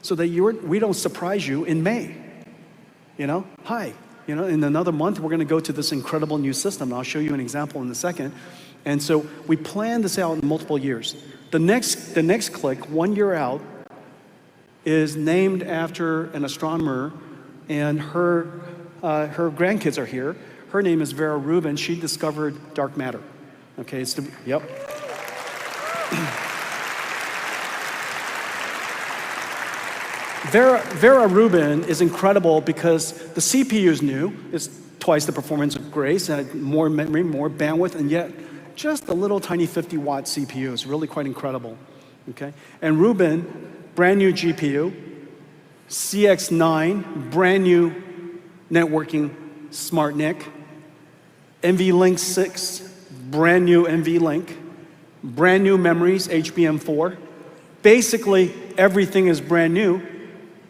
so that we don't surprise you in May. Hi, in another month we're going to go to this incredible new system. I'll show you an example in a second. And so we plan this out in multiple years. The next click, 1 year out, is named after an astronomer, and her grandkids are here. Her name is Vera Rubin. She discovered dark matter. Okay, yep. Vera Rubin is incredible because the CPU is new. It's twice the performance of Grace, and more memory, more bandwidth, and yet just a little tiny 50-watt CPU is really quite incredible. Okay, and Rubin, brand new GPU, CX9, brand new networking smart NIC, NVLink 6, brand new NVLink, brand new memories, HBM4. Basically, everything is brand new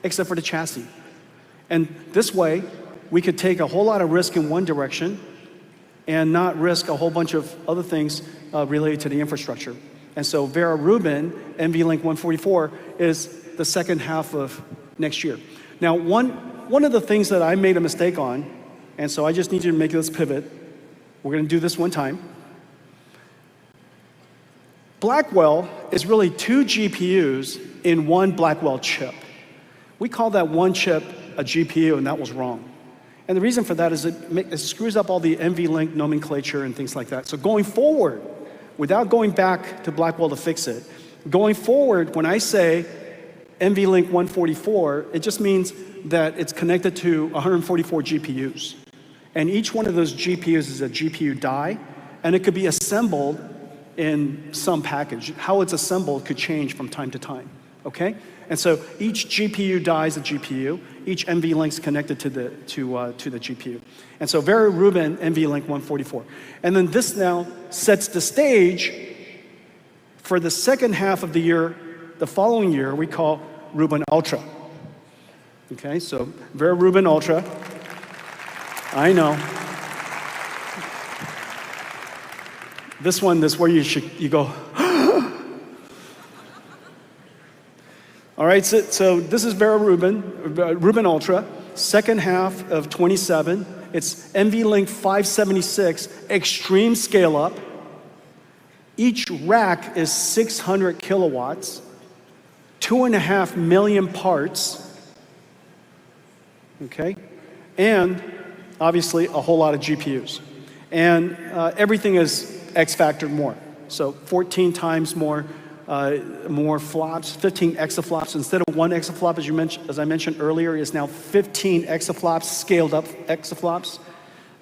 except for the chassis. And this way, we could take a whole lot of risk in one direction and not risk a whole bunch of other things related to the infrastructure. And so Vera Rubin, NVLink 144, is the second half of next year. Now, one of the things that I made a mistake on, and so I just need you to make this pivot. We're going to do this one time. Blackwell is really 2 GPUs in one Blackwell chip. We call that one chip a GPU, and that was wrong. And the reason for that is it screws up all the NVLink nomenclature and things like that. So going forward, without going back to Blackwell to fix it, going forward, when I say NVLink 144, it just means that it's connected to 144 GPUs. And each one of those GPUs is a GPU die, and it could be assembled in some package. How it's assembled could change from time to time, okay? And so each GPU die is a GPU. Each NVLink is connected to the GPU. And so Vera Rubin, NVLink 144. And then this now sets the stage for the second half of the year, the following year, we call Rubin Ultra. Okay, so Vera Rubin Ultra. I know. This where you go, all right, so this is Vera Rubin Ultra, second half of 27. It's NVLink 576, extreme scale up. Each rack is 600 kilowatts, 2.5 million parts, okay? And obviously a whole lot of GPUs. And everything is X factored more. So 14 times more more flops, 15 exaflops. Instead of 1 exaflop, as I mentioned earlier, is now 15 exaflops, scaled up exaflops,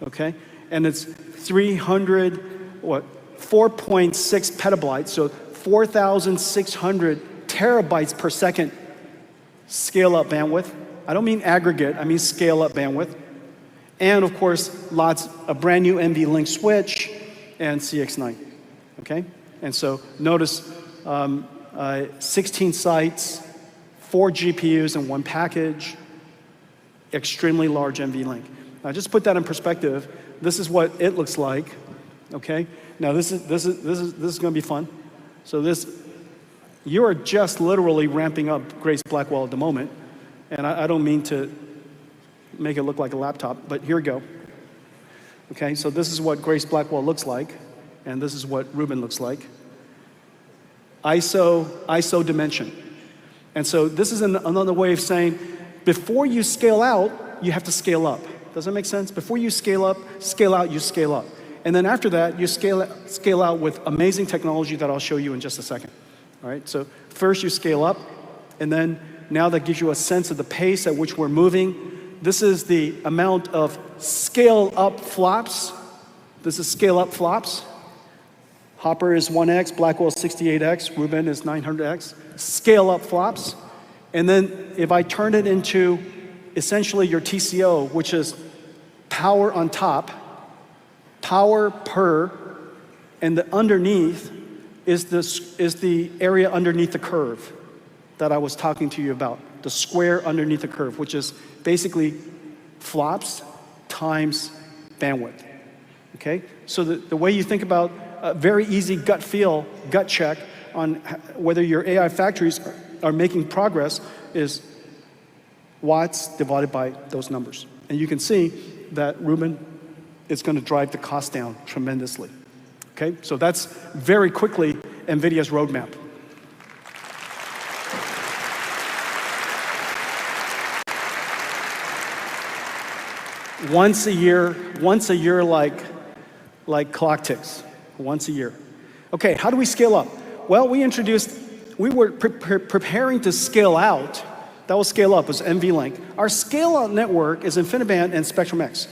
okay? And it's 4.6 petabytes, so 4,600 terabytes per second scale up bandwidth. I don't mean aggregate, I mean scale up bandwidth. And of course, a brand new NVLink switch and CX9, okay? And so notice 16 sites, 4 GPUs in one package, extremely large NVLink. Now just put that in perspective. This is what it looks like, okay? Now this is going to be fun. So you are just literally ramping up Grace Blackwell at the moment, and I don't mean to make it look like a laptop, but here we go. Okay, so this is what Grace Blackwell looks like, and this is what Rubin looks like. ISO dimension. And so this is another way of saying, before you scale out, you have to scale up. Does that make sense? Before you scale out, you scale up. And then after that, you scale out with amazing technology that I'll show you in just a second. All right, so first you scale up, and then now that gives you a sense of the pace at which we're moving. This is the amount of scale up flops. This is scale up flops. Hopper is 1x, Blackwell is 68x, Rubin is 900x. Scale up flops. And then if I turn it into essentially your TCO, which is power on top, power per, and the underneath is the area underneath the curve that I was talking to you about, the square underneath the curve, which is basically flops times bandwidth, okay? So the way you think about a very easy gut check on whether your AI factories are making progress is watts divided by those numbers. And you can see that Rubin is going to drive the cost down tremendously, okay? So that's very quickly NVIDIA's roadmap. Once a year like clock ticks, once a year. Okay, how do we scale up? Well, we were preparing to scale out. That was scale up, was NVLink. Our scale out network is InfiniBand and Spectrum-X.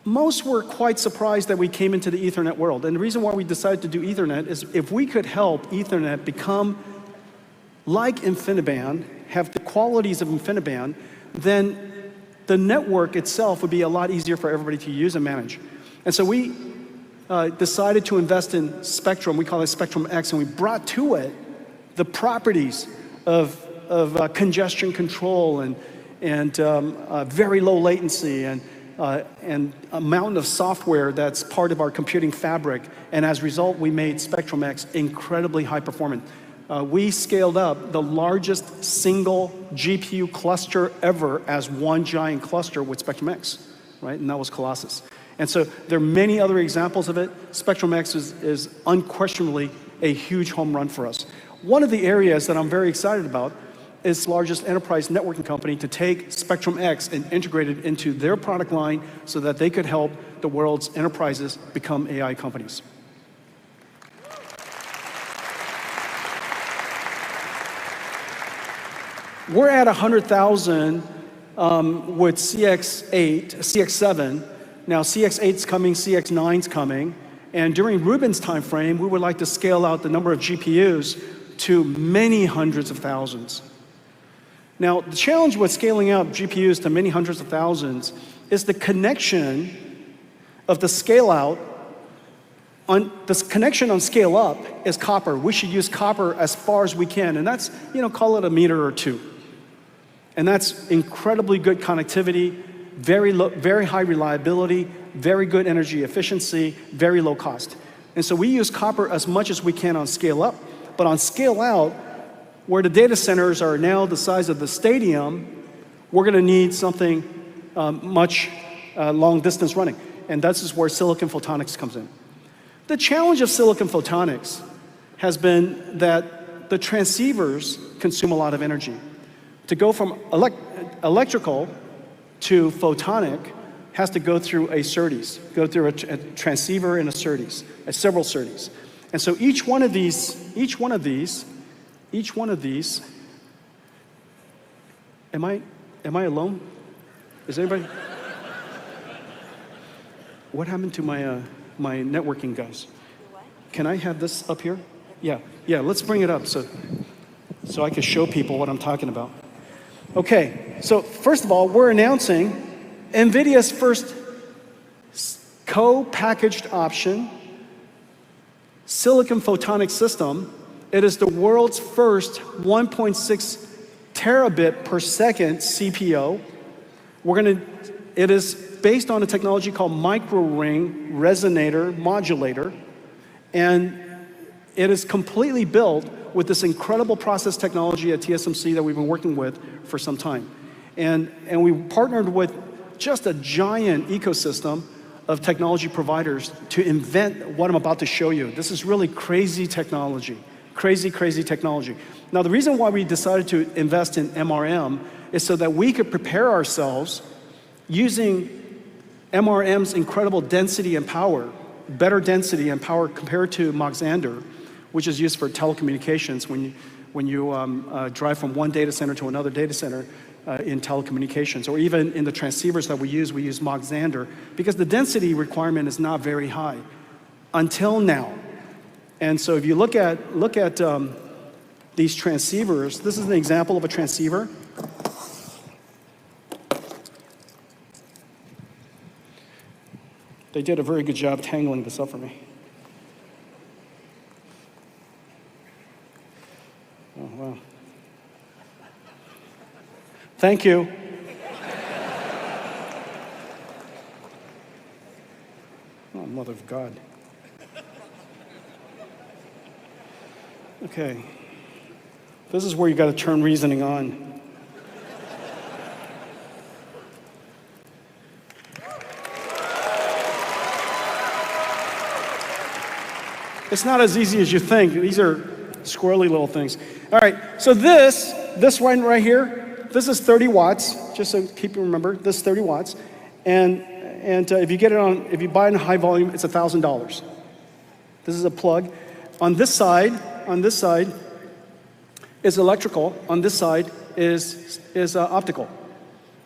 Most were quite surprised that we came into the Ethernet world. And the reason why we decided to do Ethernet is if we could help Ethernet become like InfiniBand, have the qualities of InfiniBand, then the network itself would be a lot easier for everybody to use and manage. And so we decided to invest in Spectrum. We call it Spectrum-X, and we brought to it the properties of congestion control and very low latency and a mountain of software that's part of our computing fabric. And as a result, we made Spectrum-X incredibly high performant. We scaled up the largest single GPU cluster ever as one giant cluster with Spectrum-X, right? And that was Colossus. And so there are many other examples of it. Spectrum-X is unquestionably a huge home run for us. One of the areas that I'm very excited about is the largest enterprise networking company to take Spectrum-X and integrate it into their product line so that they could help the world's enterprises become AI companies. We're at 100,000 with CX7. Now CX8's coming, CX9's coming, and during Rubin's time frame, we would like to scale out the number of GPUs to many hundreds of thousands. Now, the challenge with scaling out GPUs to many hundreds of thousands is the connection of the scale out. This connection on scale up is copper. We should use copper as far as we can, and that's, call it a meter or two. And that's incredibly good connectivity, very high reliability, very good energy efficiency, very low cost. And so we use copper as much as we can on scale up, but on scale out, where the data centers are now the size of the stadium, we're going to need something much long distance running. And that's just where silicon photonics comes in. The challenge of silicon photonics has been that the transceivers consume a lot of energy. To go from electrical to photonic has to go through a SerDes, go through a transceiver and a SerDes, several SerDes. And so each one of these, am I alone? Is anybody? What happened to my networking guys? Can I have this up here? Yeah, let's bring it up so I can show people what I'm talking about. Okay, so first of all, we're announcing NVIDIA's first co-packaged option silicon photonic system. It is the world's first 1.6 terabit per second CPO. It is based on a technology called micro-ring resonator modulator, and it is completely built with this incredible process technology at TSMC that we've been working with for some time. And we partnered with just a giant ecosystem of technology providers to invent what I'm about to show you. This is really crazy technology, crazy technology. Now, the reason why we decided to invest in MRM is so that we could prepare ourselves using MRM's incredible density and power, better density and power compared to Mach-Zehnder, which is used for telecommunications when you drive from one data center to another data center in telecommunications, or even in the transceivers that we use Mach-Zehnder, because the density requirement is not very high until now. And so if you look at these transceivers, this is an example of a transceiver. They did a very good job tangling this up for me. Oh, wow. Thank you. Oh, mother of God. Okay. This is where you got to turn reasoning on. It's not as easy as you think. These are squirrely little things. All right, so this one right here, this is 30 watts, just so keep you remember, this is 30 watts. And if you buy it in high volume, it's $1,000. This is a plug. On this side is electrical. On this side is optical.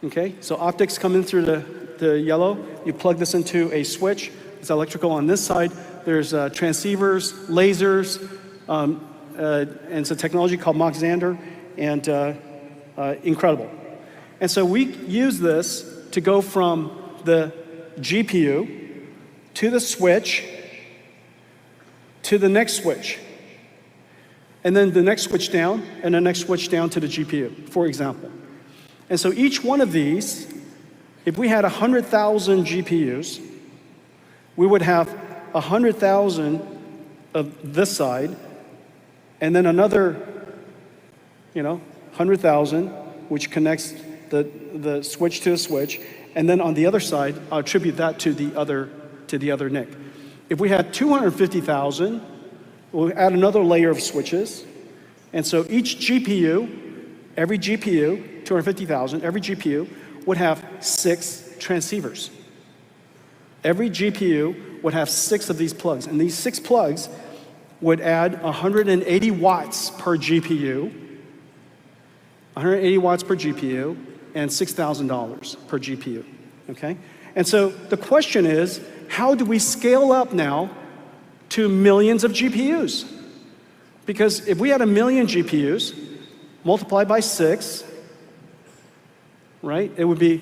Okay, so optics come in through the yellow. You plug this into a switch. It's electrical. On this side, there's transceivers, lasers, and it's a technology called Mach-Zehnder, and incredible. And so we use this to go from the GPU to the switch to the next switch, and then the next switch down, and the next switch down to the GPU, for example. And so each one of these, if we had 100,000 GPUs, we would have 100,000 of this side, and then another, 100,000, which connects the switch to the switch, and then on the other side, I'll attribute that to the other NIC. If we had 250,000, we'll add another layer of switches, and so each GPU, every GPU, 250,000, every GPU would have 6 transceivers. Every GPU would have 6 of these plugs, and these 6 plugs would add 180 watts per GPU, 180 watts per GPU, and $6,000 per GPU, okay? And so the question is, how do we scale up now to millions of GPUs? Because if we had 1 million GPUs, multiplied by 6, right, it would be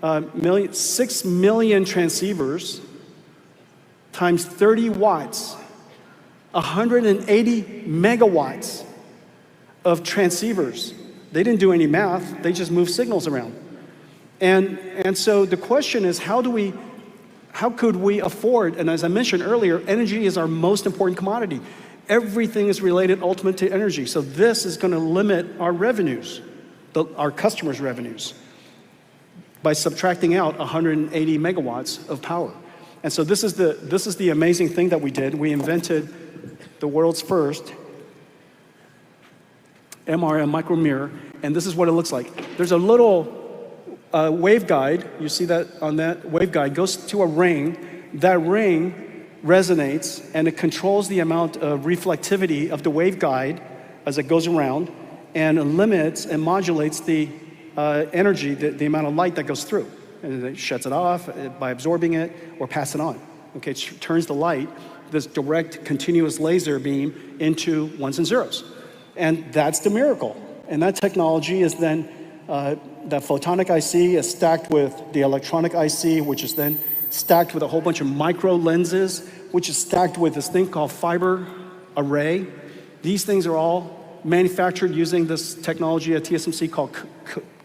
6 million transceivers times 30 watts, 180 megawatts of transceivers. They didn't do any math, they just moved signals around. And so the question is, how could we afford, and as I mentioned earlier, energy is our most important commodity. Everything is related ultimately to energy. So this is going to limit our revenues, our customers' revenues, by subtracting out 180 megawatts of power. And so this is the amazing thing that we did. We invented the world's first MRM micromirror, and this is what it looks like. There's a little waveguide. You see that on that waveguide goes to a ring. That ring resonates, and it controls the amount of reflectivity of the waveguide as it goes around, and it limits and modulates the energy, the amount of light that goes through. And it shuts it off by absorbing it or pass it on. Okay, it turns the light, this direct continuous laser beam, into ones and zeros. And that's the miracle. And that technology is then, that photonic IC is stacked with the electronic IC, which is then stacked with a whole bunch of micro lenses, which is stacked with this thing called fiber array. These things are all manufactured using this technology at TSMC called,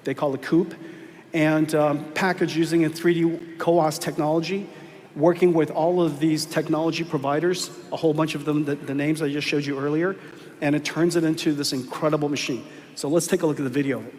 they call it COUPE, and packaged using a 3D CoWoS technology, working with all of these technology providers, a whole bunch of them, the names I just showed you earlier, and it turns it into this incredible machine. So let's take a look at the video of it.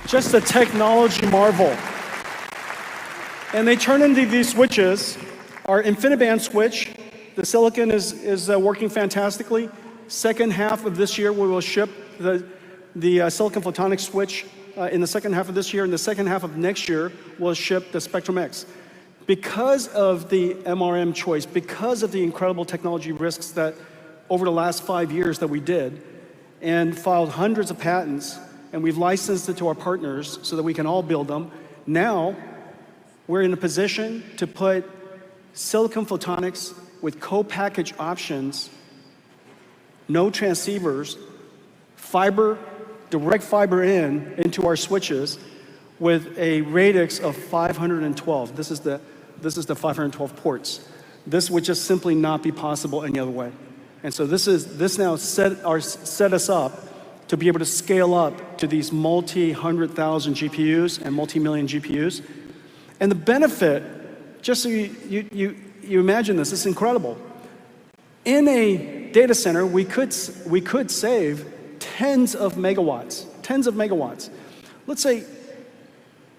Just a technology marvel. And they turn into these switches. Our InfiniBand switch, the silicon is working fantastically. Second half of this year, we will ship the silicon photonics switch in the second half of this year. In the second half of next year, we'll ship the Spectrum X. Because of the MRM choice, because of the incredible technology risks that over the last 5 years that we did, and filed hundreds of patents, and we've licensed it to our partners so that we can all build them. Now, we're in a position to put silicon photonics with co-packaged options, no transceivers, fiber, direct fiber into our switches with a radix of 512. This is the 512 ports. This would just simply not be possible any other way. And so this now set us up to be able to scale up to these multi-100,000 GPUs and multi-million GPUs. And the benefit, just so you imagine this is incredible. In a data center, we could save tens of megawatts. Let's say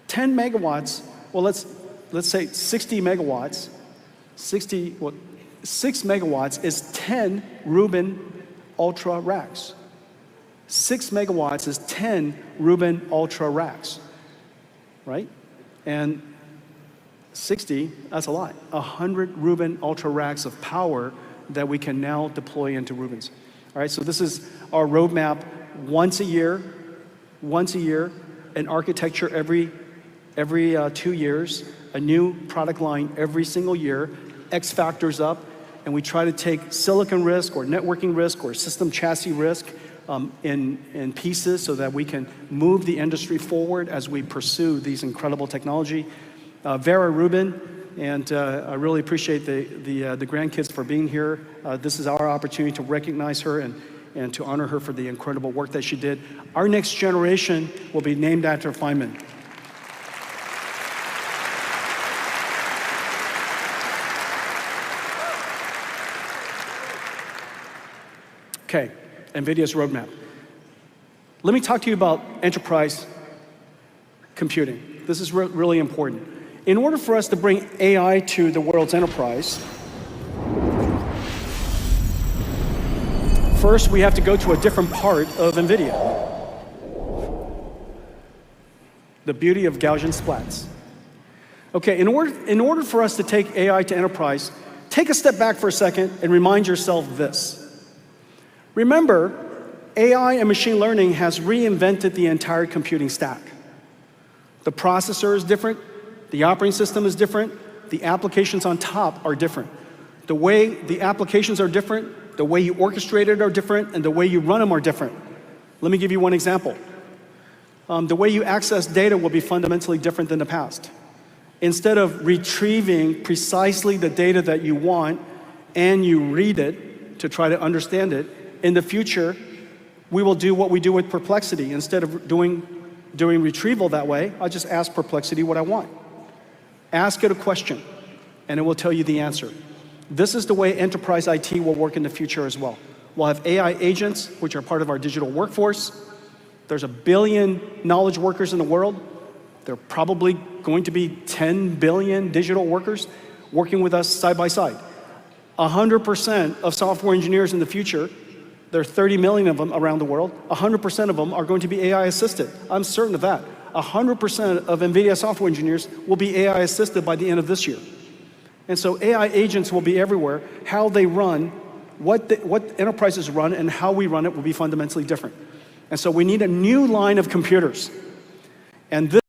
10 megawatts, well, let's say 60 megawatts. 6 megawatts is 10 Rubin Ultra racks. 6 megawatts is 10 Rubin Ultra racks, right? And 60, that's a lot. 100 Rubin Ultra racks of power that we can now deploy into Rubins. All right, so this is our roadmap. Once a year, an architecture every 2 years, a new product line every single year, X factors up, and we try to take silicon risk or networking risk or system chassis risk in pieces so that we can move the industry forward as we pursue these incredible technology. Vera Rubin, and I really appreciate the grandkids for being here. This is our opportunity to recognize her and to honor her for the incredible work that she did. Our next generation will be named after Feynman. Okay, NVIDIA's roadmap. Let me talk to you about enterprise computing. This is really important. In order for us to bring AI to the world's enterprise, first we have to go to a different part of Nvidia. The beauty of Gaussian splats. Okay, in order for us to take AI to enterprise, take a step back for a second and remind yourself this. Remember, AI and machine learning has reinvented the entire computing stack. The processor is different, the operating system is different, the applications on top are different. The way the applications are different, the way you orchestrate it are different, and the way you run them are different. Let me give you one example. The way you access data will be fundamentally different than the past. Instead of retrieving precisely the data that you want and you read it to try to understand it, in the future, we will do what we do with Perplexity. Instead of doing retrieval that way, I'll just ask Perplexity what I want. Ask it a question, and it will tell you the answer. This is the way enterprise IT will work in the future as well. We'll have AI agents, which are part of our digital workforce. There's 1 billion knowledge workers in the world. There are probably going to be 10 billion digital workers working with us side by side. 100% of software engineers in the future, there are 30 million of them around the world, 100% of them are going to be AI assisted. I'm certain of that. 100% of Nvidia software engineers will be AI assisted by the end of this year. And so AI agents will be everywhere. How they run, what enterprises run, and how we run it will be fundamentally different. And so we need a new line of computers. And this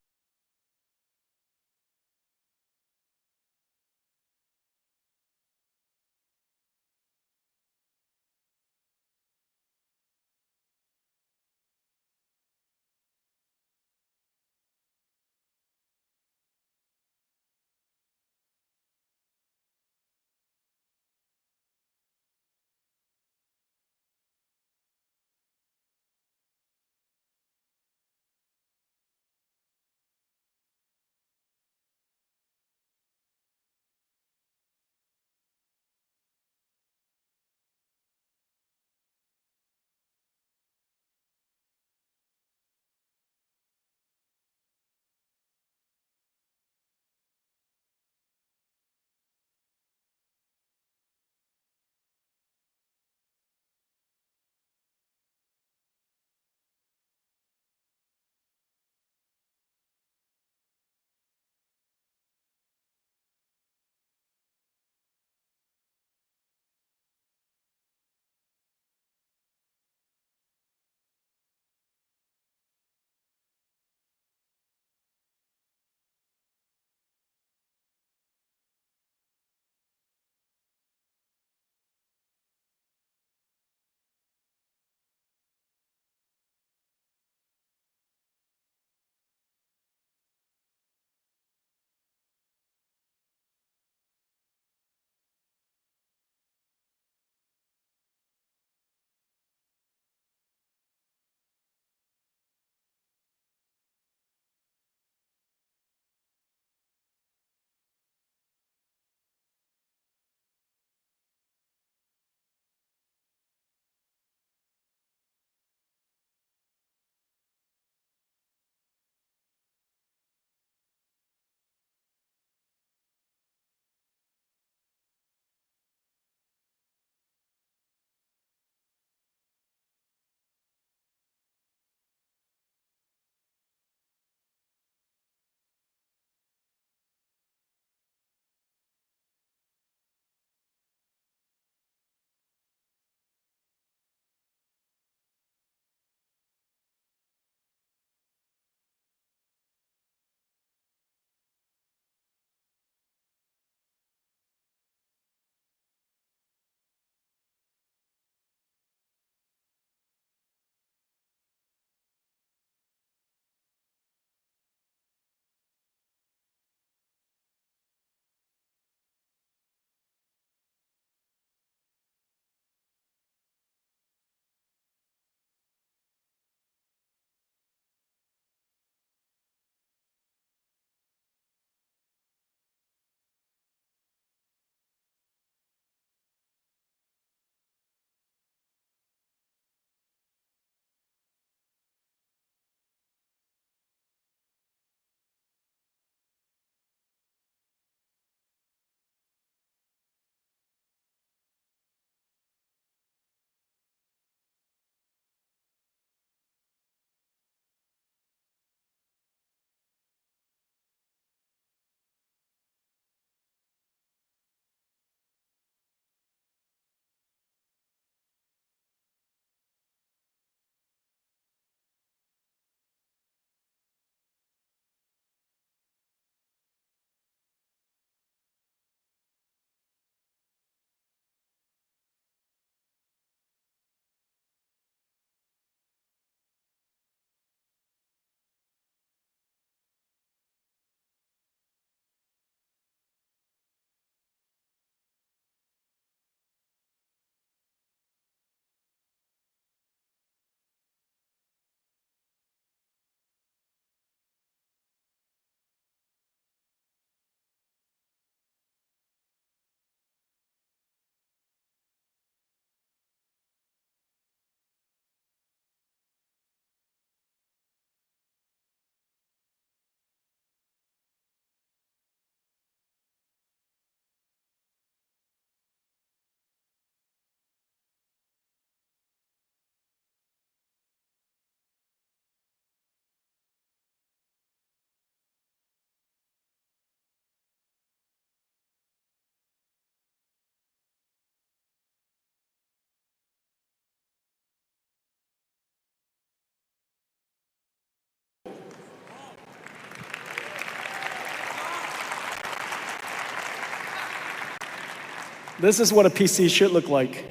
This is what a PC should look like.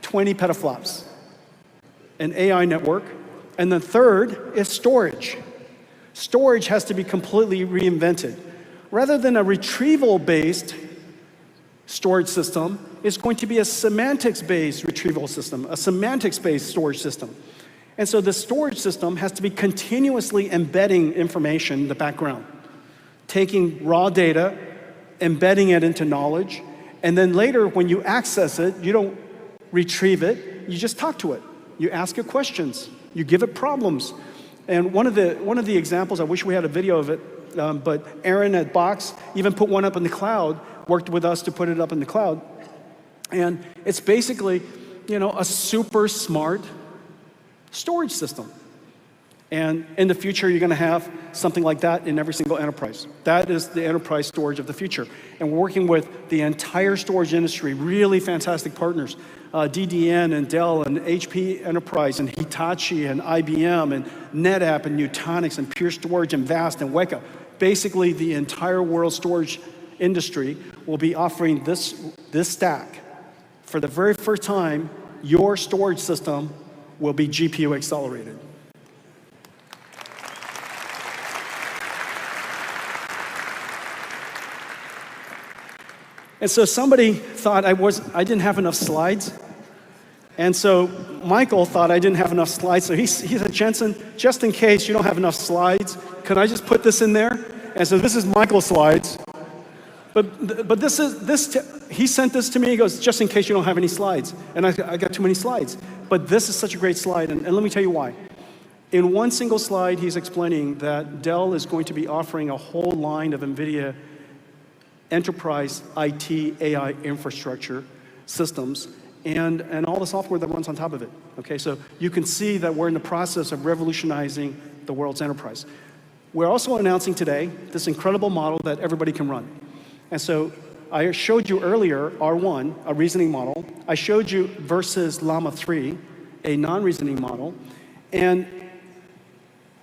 20 petaflops, an AI network. And the third is storage. Storage has to be completely reinvented. Rather than a retrieval-based storage system, it's going to be a semantics-based retrieval system, a semantics-based storage system. And so the storage system has to be continuously embedding information in the background, taking raw data, embedding it into knowledge, and then later when you access it, you don't retrieve it, you just talk to it. You ask it questions, you give it problems. And one of the examples, I wish we had a video of it, but Aaron at Box even put one up in the cloud, worked with us to put it up in the cloud. And it's basically, a super smart storage system. And in the future, you're going to have something like that in every single enterprise. That is the enterprise storage of the future. And we're working with the entire storage industry, really fantastic partners, DDN and Dell and HP Enterprise and Hitachi and IBM and NetApp and Nutanix and Pure Storage and VAST and Weka. Basically, the entire world storage industry will be offering this stack. For the very first time, your storage system will be GPU accelerated. And so somebody thought I didn't have enough slides. And so Michael thought I didn't have enough slides. So he said, Jensen, just in case you don't have enough slides, can I just put this in there? And so this is Michael's slides. But he sent this to me. He goes, just in case you don't have any slides. And I got too many slides. But this is such a great slide. And let me tell you why. In one single slide, he's explaining that Dell is going to be offering a whole line of NVIDIA enterprise IT AI infrastructure systems and all the software that runs on top of it. Okay, so you can see that we're in the process of revolutionizing the world's enterprise. We're also announcing today this incredible model that everybody can run. And so I showed you earlier R1, a reasoning model. I showed you versus Llama 3, a non-reasoning model. And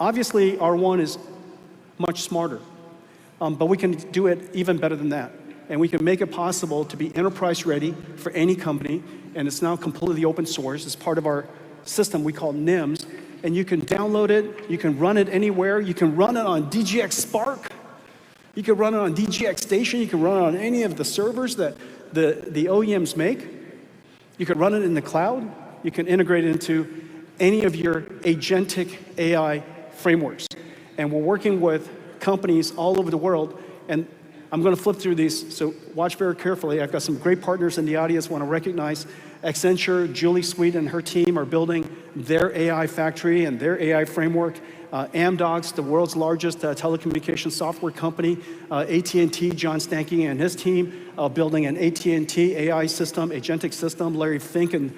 obviously R1 is much smarter. But we can do it even better than that. And we can make it possible to be enterprise ready for any company. And it's now completely open source. It's part of our system we call Nims. And you can download it. You can run it anywhere. You can run it on DGX Spark. You can run it on DGX Station. You can run it on any of the servers that the OEMs make. You can run it in the cloud. You can integrate it into any of your agentic AI frameworks. And we're working with companies all over the world, and I'm going to flip through these, so watch very carefully. I've got some great partners in the audience. I want to recognize Accenture, Julie Sweet and her team are building their AI factory and their AI framework. Amdocs, the world's largest telecommunications software company. AT&T, John Stankey and his team building an AT&T AI system, agentic system. Larry Fink and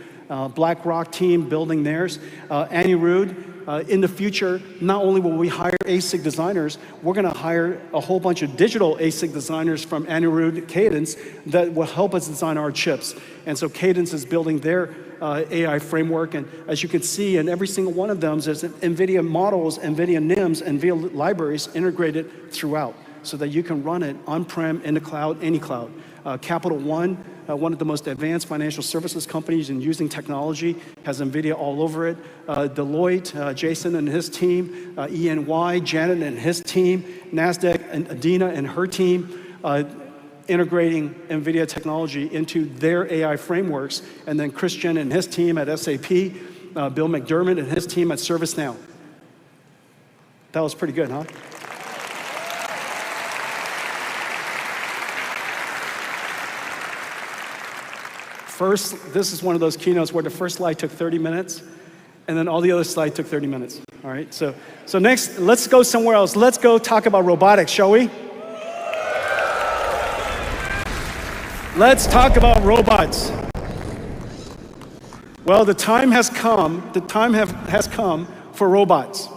BlackRock team building theirs. Anirudh. In the future, not only will we hire ASIC designers, we're going to hire a whole bunch of digital ASIC designers from Anirudh Cadence that will help us design our chips. And so Cadence is building their AI framework. And as you can see, in every single one of them, there's NVIDIA models, NVIDIA Nims, NVIDIA libraries integrated throughout so that you can run it on-prem, in the cloud, any cloud. Capital One, one of the most advanced financial services companies in using technology, has NVIDIA all over it. Deloitte, Jason and his team, EY, Janet and his team, NASDAQ, and Adina and her team, integrating NVIDIA technology into their AI frameworks, and then Christian and his team at SAP, Bill McDermott and his team at ServiceNow. That was pretty good, huh? First, this is one of those keynotes where the first slide took 30 minutes, and then all the other slides took 30 minutes. All right, so next, let's go somewhere else. Let's go talk about robotics, shall we? Let's talk about robots. Well, the time has come. The time has come for robots.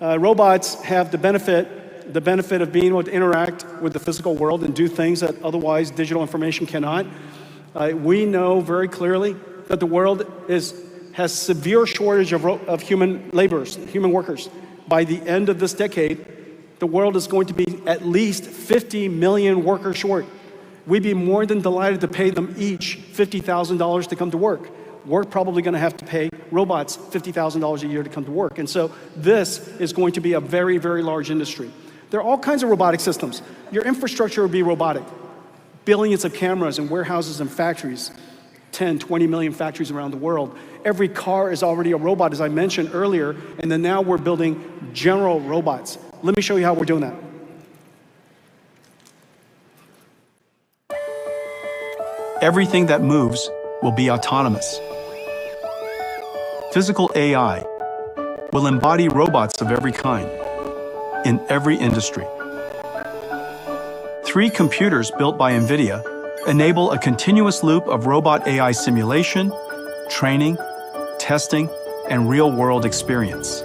Robots have the benefit of being able to interact with the physical world and do things that otherwise digital information cannot. We know very clearly that the world has severe shortage of human laborers, human workers. By the end of this decade, the world is going to be at least 50 million workers short. we'd be more than delighted to pay them each $50,000 to come to work. We're probably going to have to pay robots $50,000 a year to come to work. And so this is going to be a very, very large industry. There are all kinds of robotic systems. Your infrastructure will be robotic. Billions of cameras in warehouses and factories, 10, 20 million factories around the world. Every car is already a robot, as I mentioned earlier, and then now we're building general robots. Let me show you how we're doing that. Everything that moves will be autonomous. Physical AI will embody robots of every kind, in every industry. 3 computers built by Nvidia enable a continuous loop of robot AI simulation, training, testing, and real-world experience.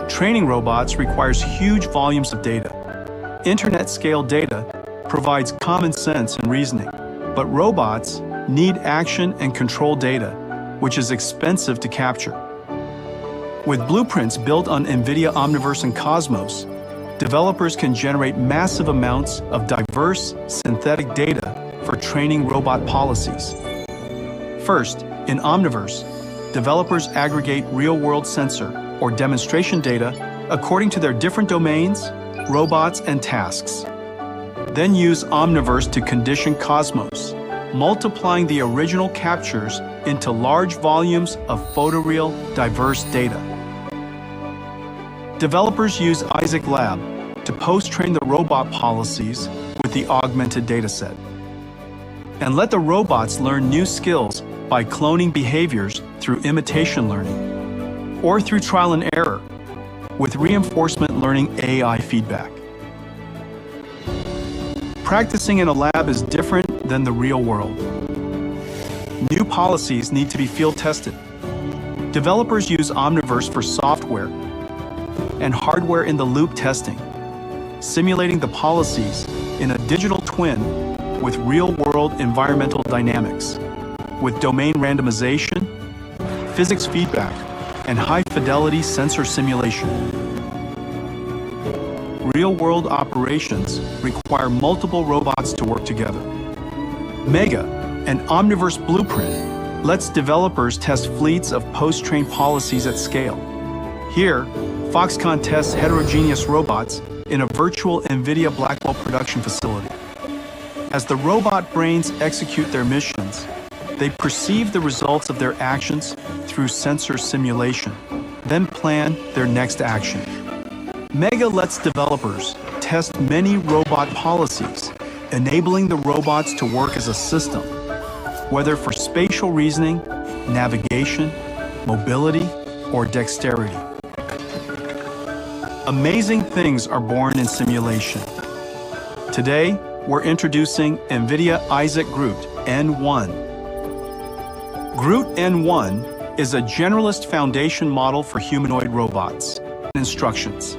Training robots requires huge volumes of data. Internet-scale data provides common sense and reasoning, but robots need action and control data, which is expensive to capture. With blueprints built on Nvidia Omniverse and Cosmos, developers can generate massive amounts of diverse synthetic data for training robot policies. First, in Omniverse, developers aggregate real-world sensor or demonstration data according to their different domains, robots, and tasks. Then use Omniverse to condition Cosmos, multiplying the original captures into large volumes of photoreal, diverse data. Developers use Isaac Lab to post-train the robot policies with the augmented dataset. And let the robots learn new skills by cloning behaviors through imitation learning, or through trial and error, with reinforcement learning AI feedback. Practicing in a lab is different than the real world. New policies need to be field-tested. Developers use Omniverse for software and hardware-in-the-loop testing, simulating the policies in a digital twin with real-world environmental dynamics, with domain randomization, physics feedback, and high-fidelity sensor simulation. Real-world operations require multiple robots to work together. Mega, an Omniverse blueprint, lets developers test fleets of post-trained policies at scale. Here, Foxconn tests heterogeneous robots in a virtual Nvidia Blackwell production facility. As the robot brains execute their missions, they perceive the results of their actions through sensor simulation, then plan their next action. Mega lets developers test many robot policies, enabling the robots to work as a system, whether for spatial reasoning, navigation, mobility, or dexterity. Amazing things are born in simulation. Today, we're introducing Nvidia Isaac Groot N1. Groot N1 is a generalist foundation model for humanoid robots. Instructions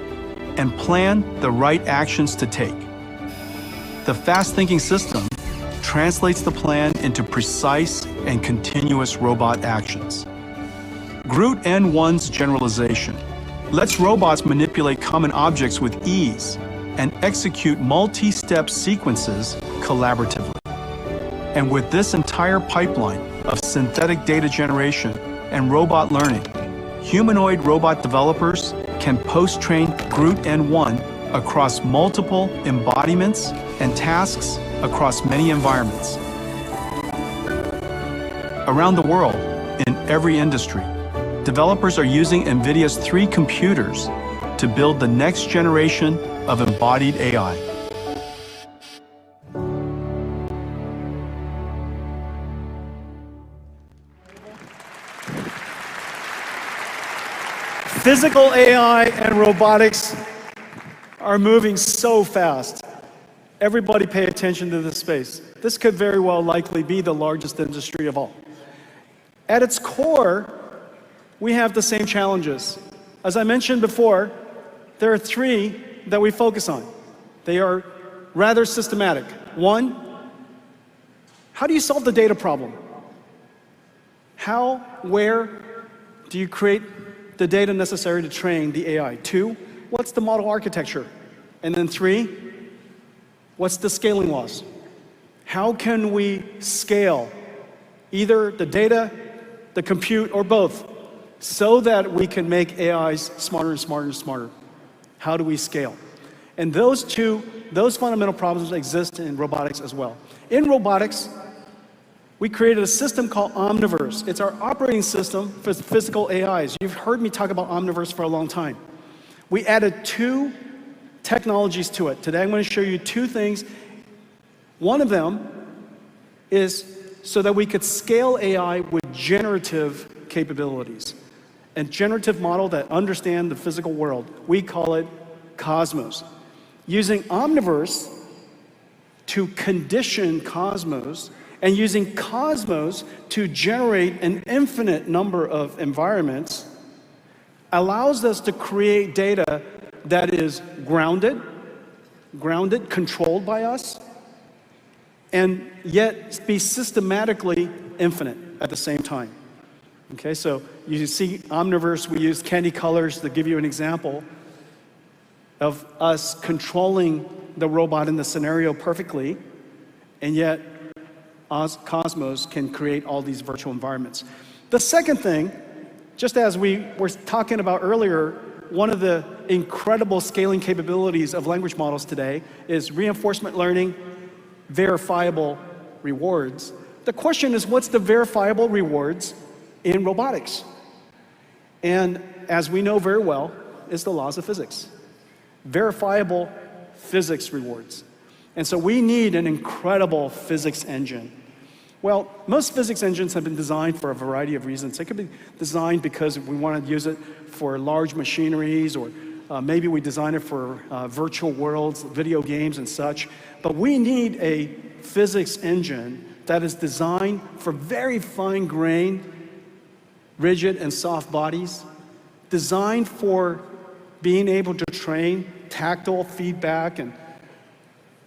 and plan the right actions to take. The fast-thinking system translates the plan into precise and continuous robot actions. Groot N1's generalization lets robots manipulate common objects with ease and execute multi-step sequences collaboratively. And with this entire pipeline of synthetic data generation and robot learning, humanoid robot developers can post-train Groot N1 across multiple embodiments and tasks across many environments. Around the world, in every industry, developers are using Nvidia's 3 computers to build the next generation of embodied AI. Physical AI and robotics are moving so fast. Everybody pay attention to this space. This could very well likely be the largest industry of all. At its core, we have the same challenges. As I mentioned before, there are 3 that we focus on. They are rather systematic. 1, how do you solve the data problem? How, where do you create the data necessary to train the AI? 2, what's the model architecture? And then 3, what's the scaling laws? How can we scale either the data, the compute, or both, so that we can make AIs smarter and smarter and smarter? How do we scale? And those fundamental problems exist in robotics as well. In robotics, we created a system called Omniverse. It's our operating system for physical AIs. You've heard me talk about Omniverse for a long time. We added 2 technologies to it. Today I'm going to show you 2 things. One of them is so that we could scale AI with generative capabilities. A generative model that understands the physical world. We call it Cosmos. Using Omniverse to condition Cosmos, and using Cosmos to generate an infinite number of environments, allows us to create data that is grounded, controlled by us, and yet be systematically infinite at the same time. Okay, so you see Omniverse, we use candy colors to give you an example of us controlling the robot in the scenario perfectly, and yet Cosmos can create all these virtual environments. The second thing, just as we were talking about earlier, one of the incredible scaling capabilities of language models today is reinforcement learning, verifiable rewards. The question is, what's the verifiable rewards in robotics? And as we know very well, it's the laws of physics. Verifiable physics rewards. And so we need an incredible physics engine. Well, most physics engines have been designed for a variety of reasons. They could be designed because we want to use it for large machineries, or maybe we design it for virtual worlds, video games and such. But we need a physics engine that is designed for very fine-grained, rigid and soft bodies, designed for being able to train tactile feedback and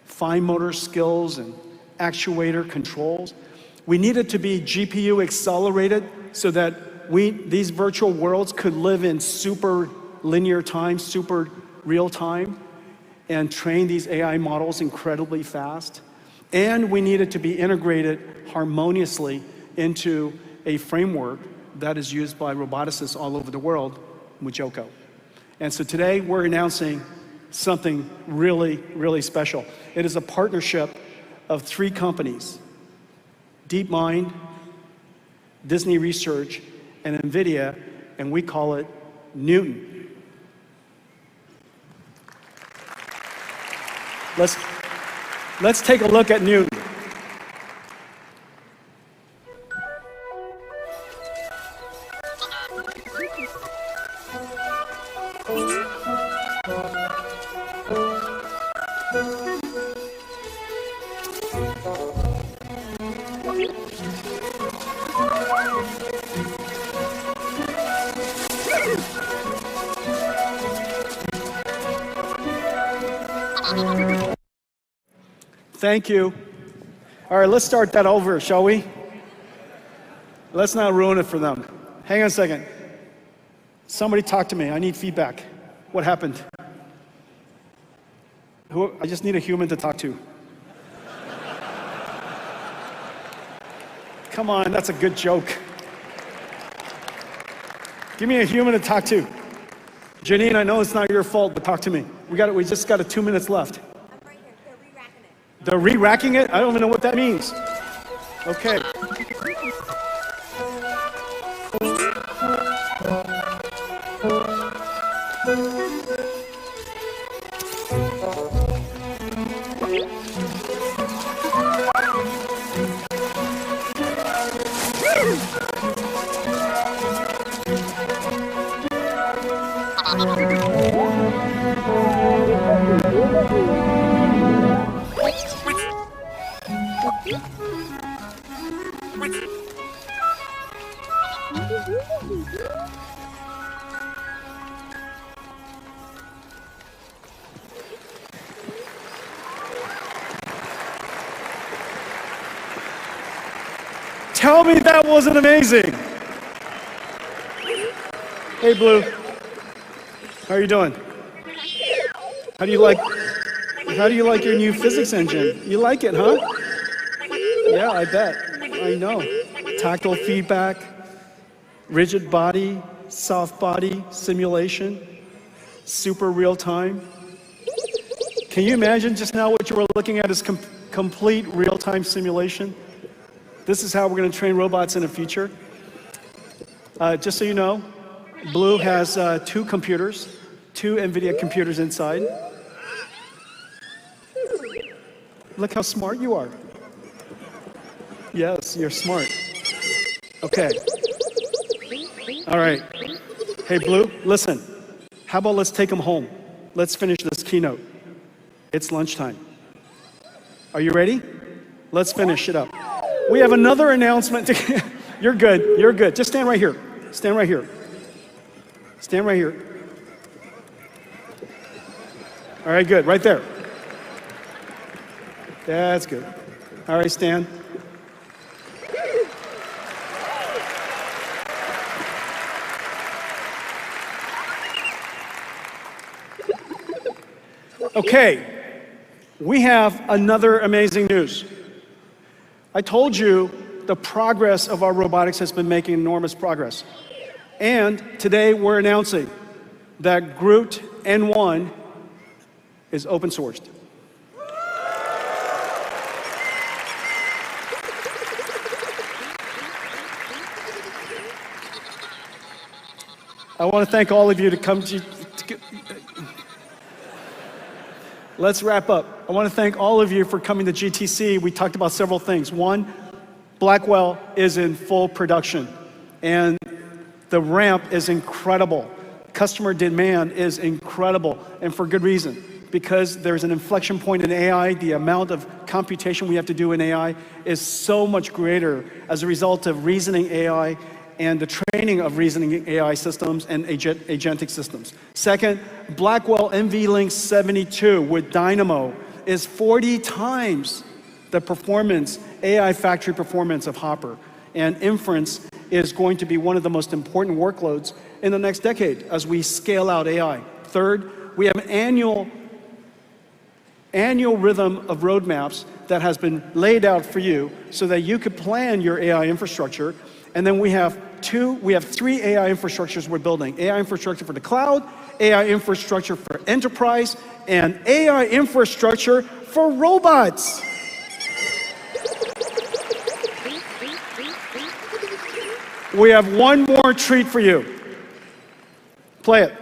fine motor skills and actuator controls. We need it to be GPU accelerated so that these virtual worlds could live in super linear time, super real time, and train these AI models incredibly fast. And we need it to be integrated harmoniously into a framework that is used by roboticists all over the world, Mujoko. And so today we're announcing something really, really special. It is a partnership of 3 companies, DeepMind, Disney Research, and Nvidia, and we call it Newton. Let's take a look at Newton. Thank you. All right, let's start that over, shall we? Let's not ruin it for them. Hang on a second. Somebody talk to me. I need feedback. What happened? I just need a human to talk to. Come on, that's a good joke. Give me a human to talk to. Janine, I know it's not your fault, but talk to me. We just got 2 minutes left. I'm right here. They're re-racking it. They're re-racking it? I don't even know what that means. Okay. Tell me that wasn't amazing. Hey, Blue. How are you doing? How do you like your new physics engine? You like it, huh? Yeah, I bet. I know. Tactile feedback, rigid body, soft body simulation, super real time. Can you imagine just now what you were looking at is complete real-time simulation? This is how we're going to train robots in the future. Just so you know, Blue has 2 computers, 2 Nvidia computers inside. Look how smart you are. Yes, you're smart. Okay. All right. Hey, Blue, listen. How about let's take them home? Let's finish this keynote. It's lunchtime. Are you ready? Let's finish it up. We have another announcement. You're good. You're good. Just stand right here. Stand right here. Stand right here. All right, good. Right there. That's good. All right, stand. Okay, we have another amazing news. I told you the progress of our robotics has been making enormous progress. And today we're announcing that Groot N1 is open sourced. I want to thank all of you to come to let's wrap up. I want to thank all of you for coming to GTC. We talked about several things. One, Blackwell is in full production, and the ramp is incredible. Customer demand is incredible, and for good reason. Because there's an inflection point in AI, the amount of computation we have to do in AI is so much greater as a result of reasoning AI and the training of reasoning AI systems and agentic systems. Second, Blackwell NVLink 72 with Dynamo is 40 times the performance, AI factory performance of Hopper. And inference is going to be one of the most important workloads in the next decade as we scale out AI. Third, we have an annual rhythm of roadmaps that has been laid out for you so that you could plan your AI infrastructure. And then we have 3 AI infrastructures we're building. AI infrastructure for the cloud, AI infrastructure for enterprise, and AI infrastructure for robots. We have one more treat for you. Play it.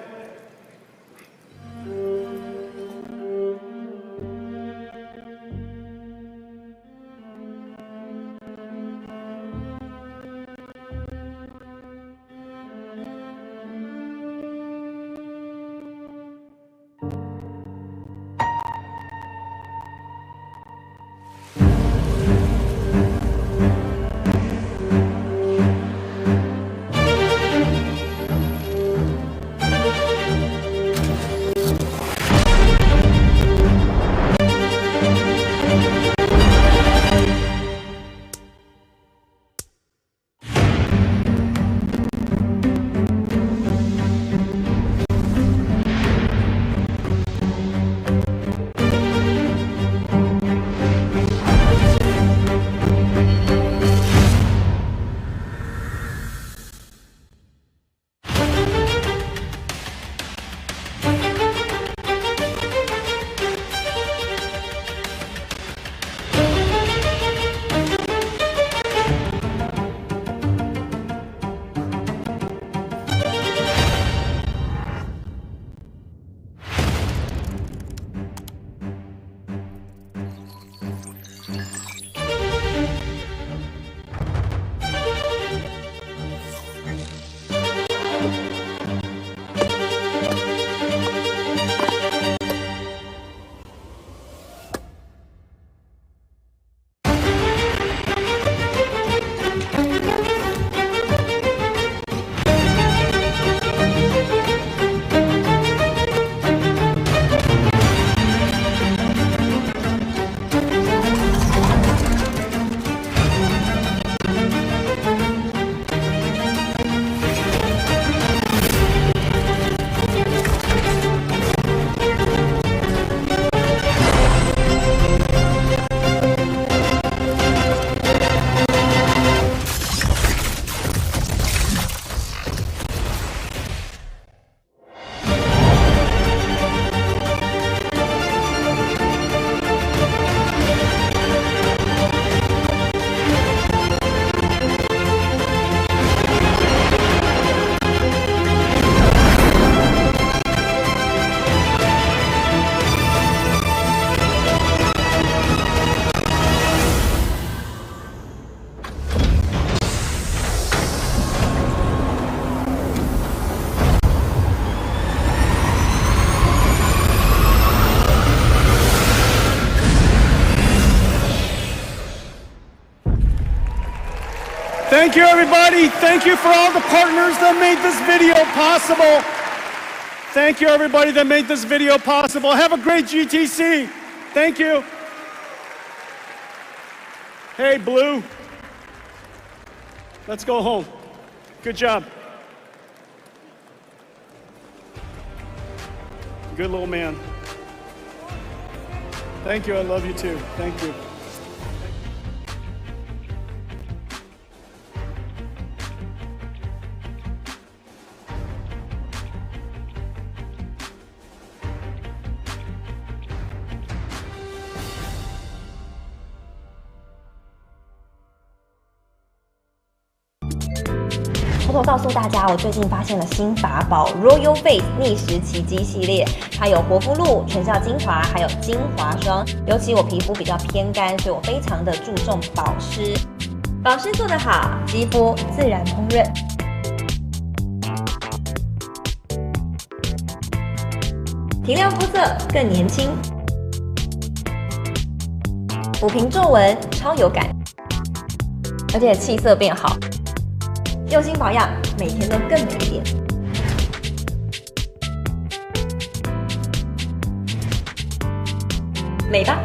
Thank you, everybody. Thank you for all the partners that made this video possible. Thank you, everybody that made this video possible. Have a great GTC. Thank you. Hey, Blue. Let's go home. Good job. Good little man. Thank you. I love you too. Thank you.偷偷告诉大家，我最近发现了新法宝 Royal Face 逆时奇迹系列，它有活肤露、全效精华，还有精华霜。尤其我皮肤比较偏干，所以我非常的注重保湿。保湿做得好，肌肤自然烹润。提亮肤色更年轻，抚平皱纹超有感，而且气色变好。用心保养，每天都更美一点。美吧！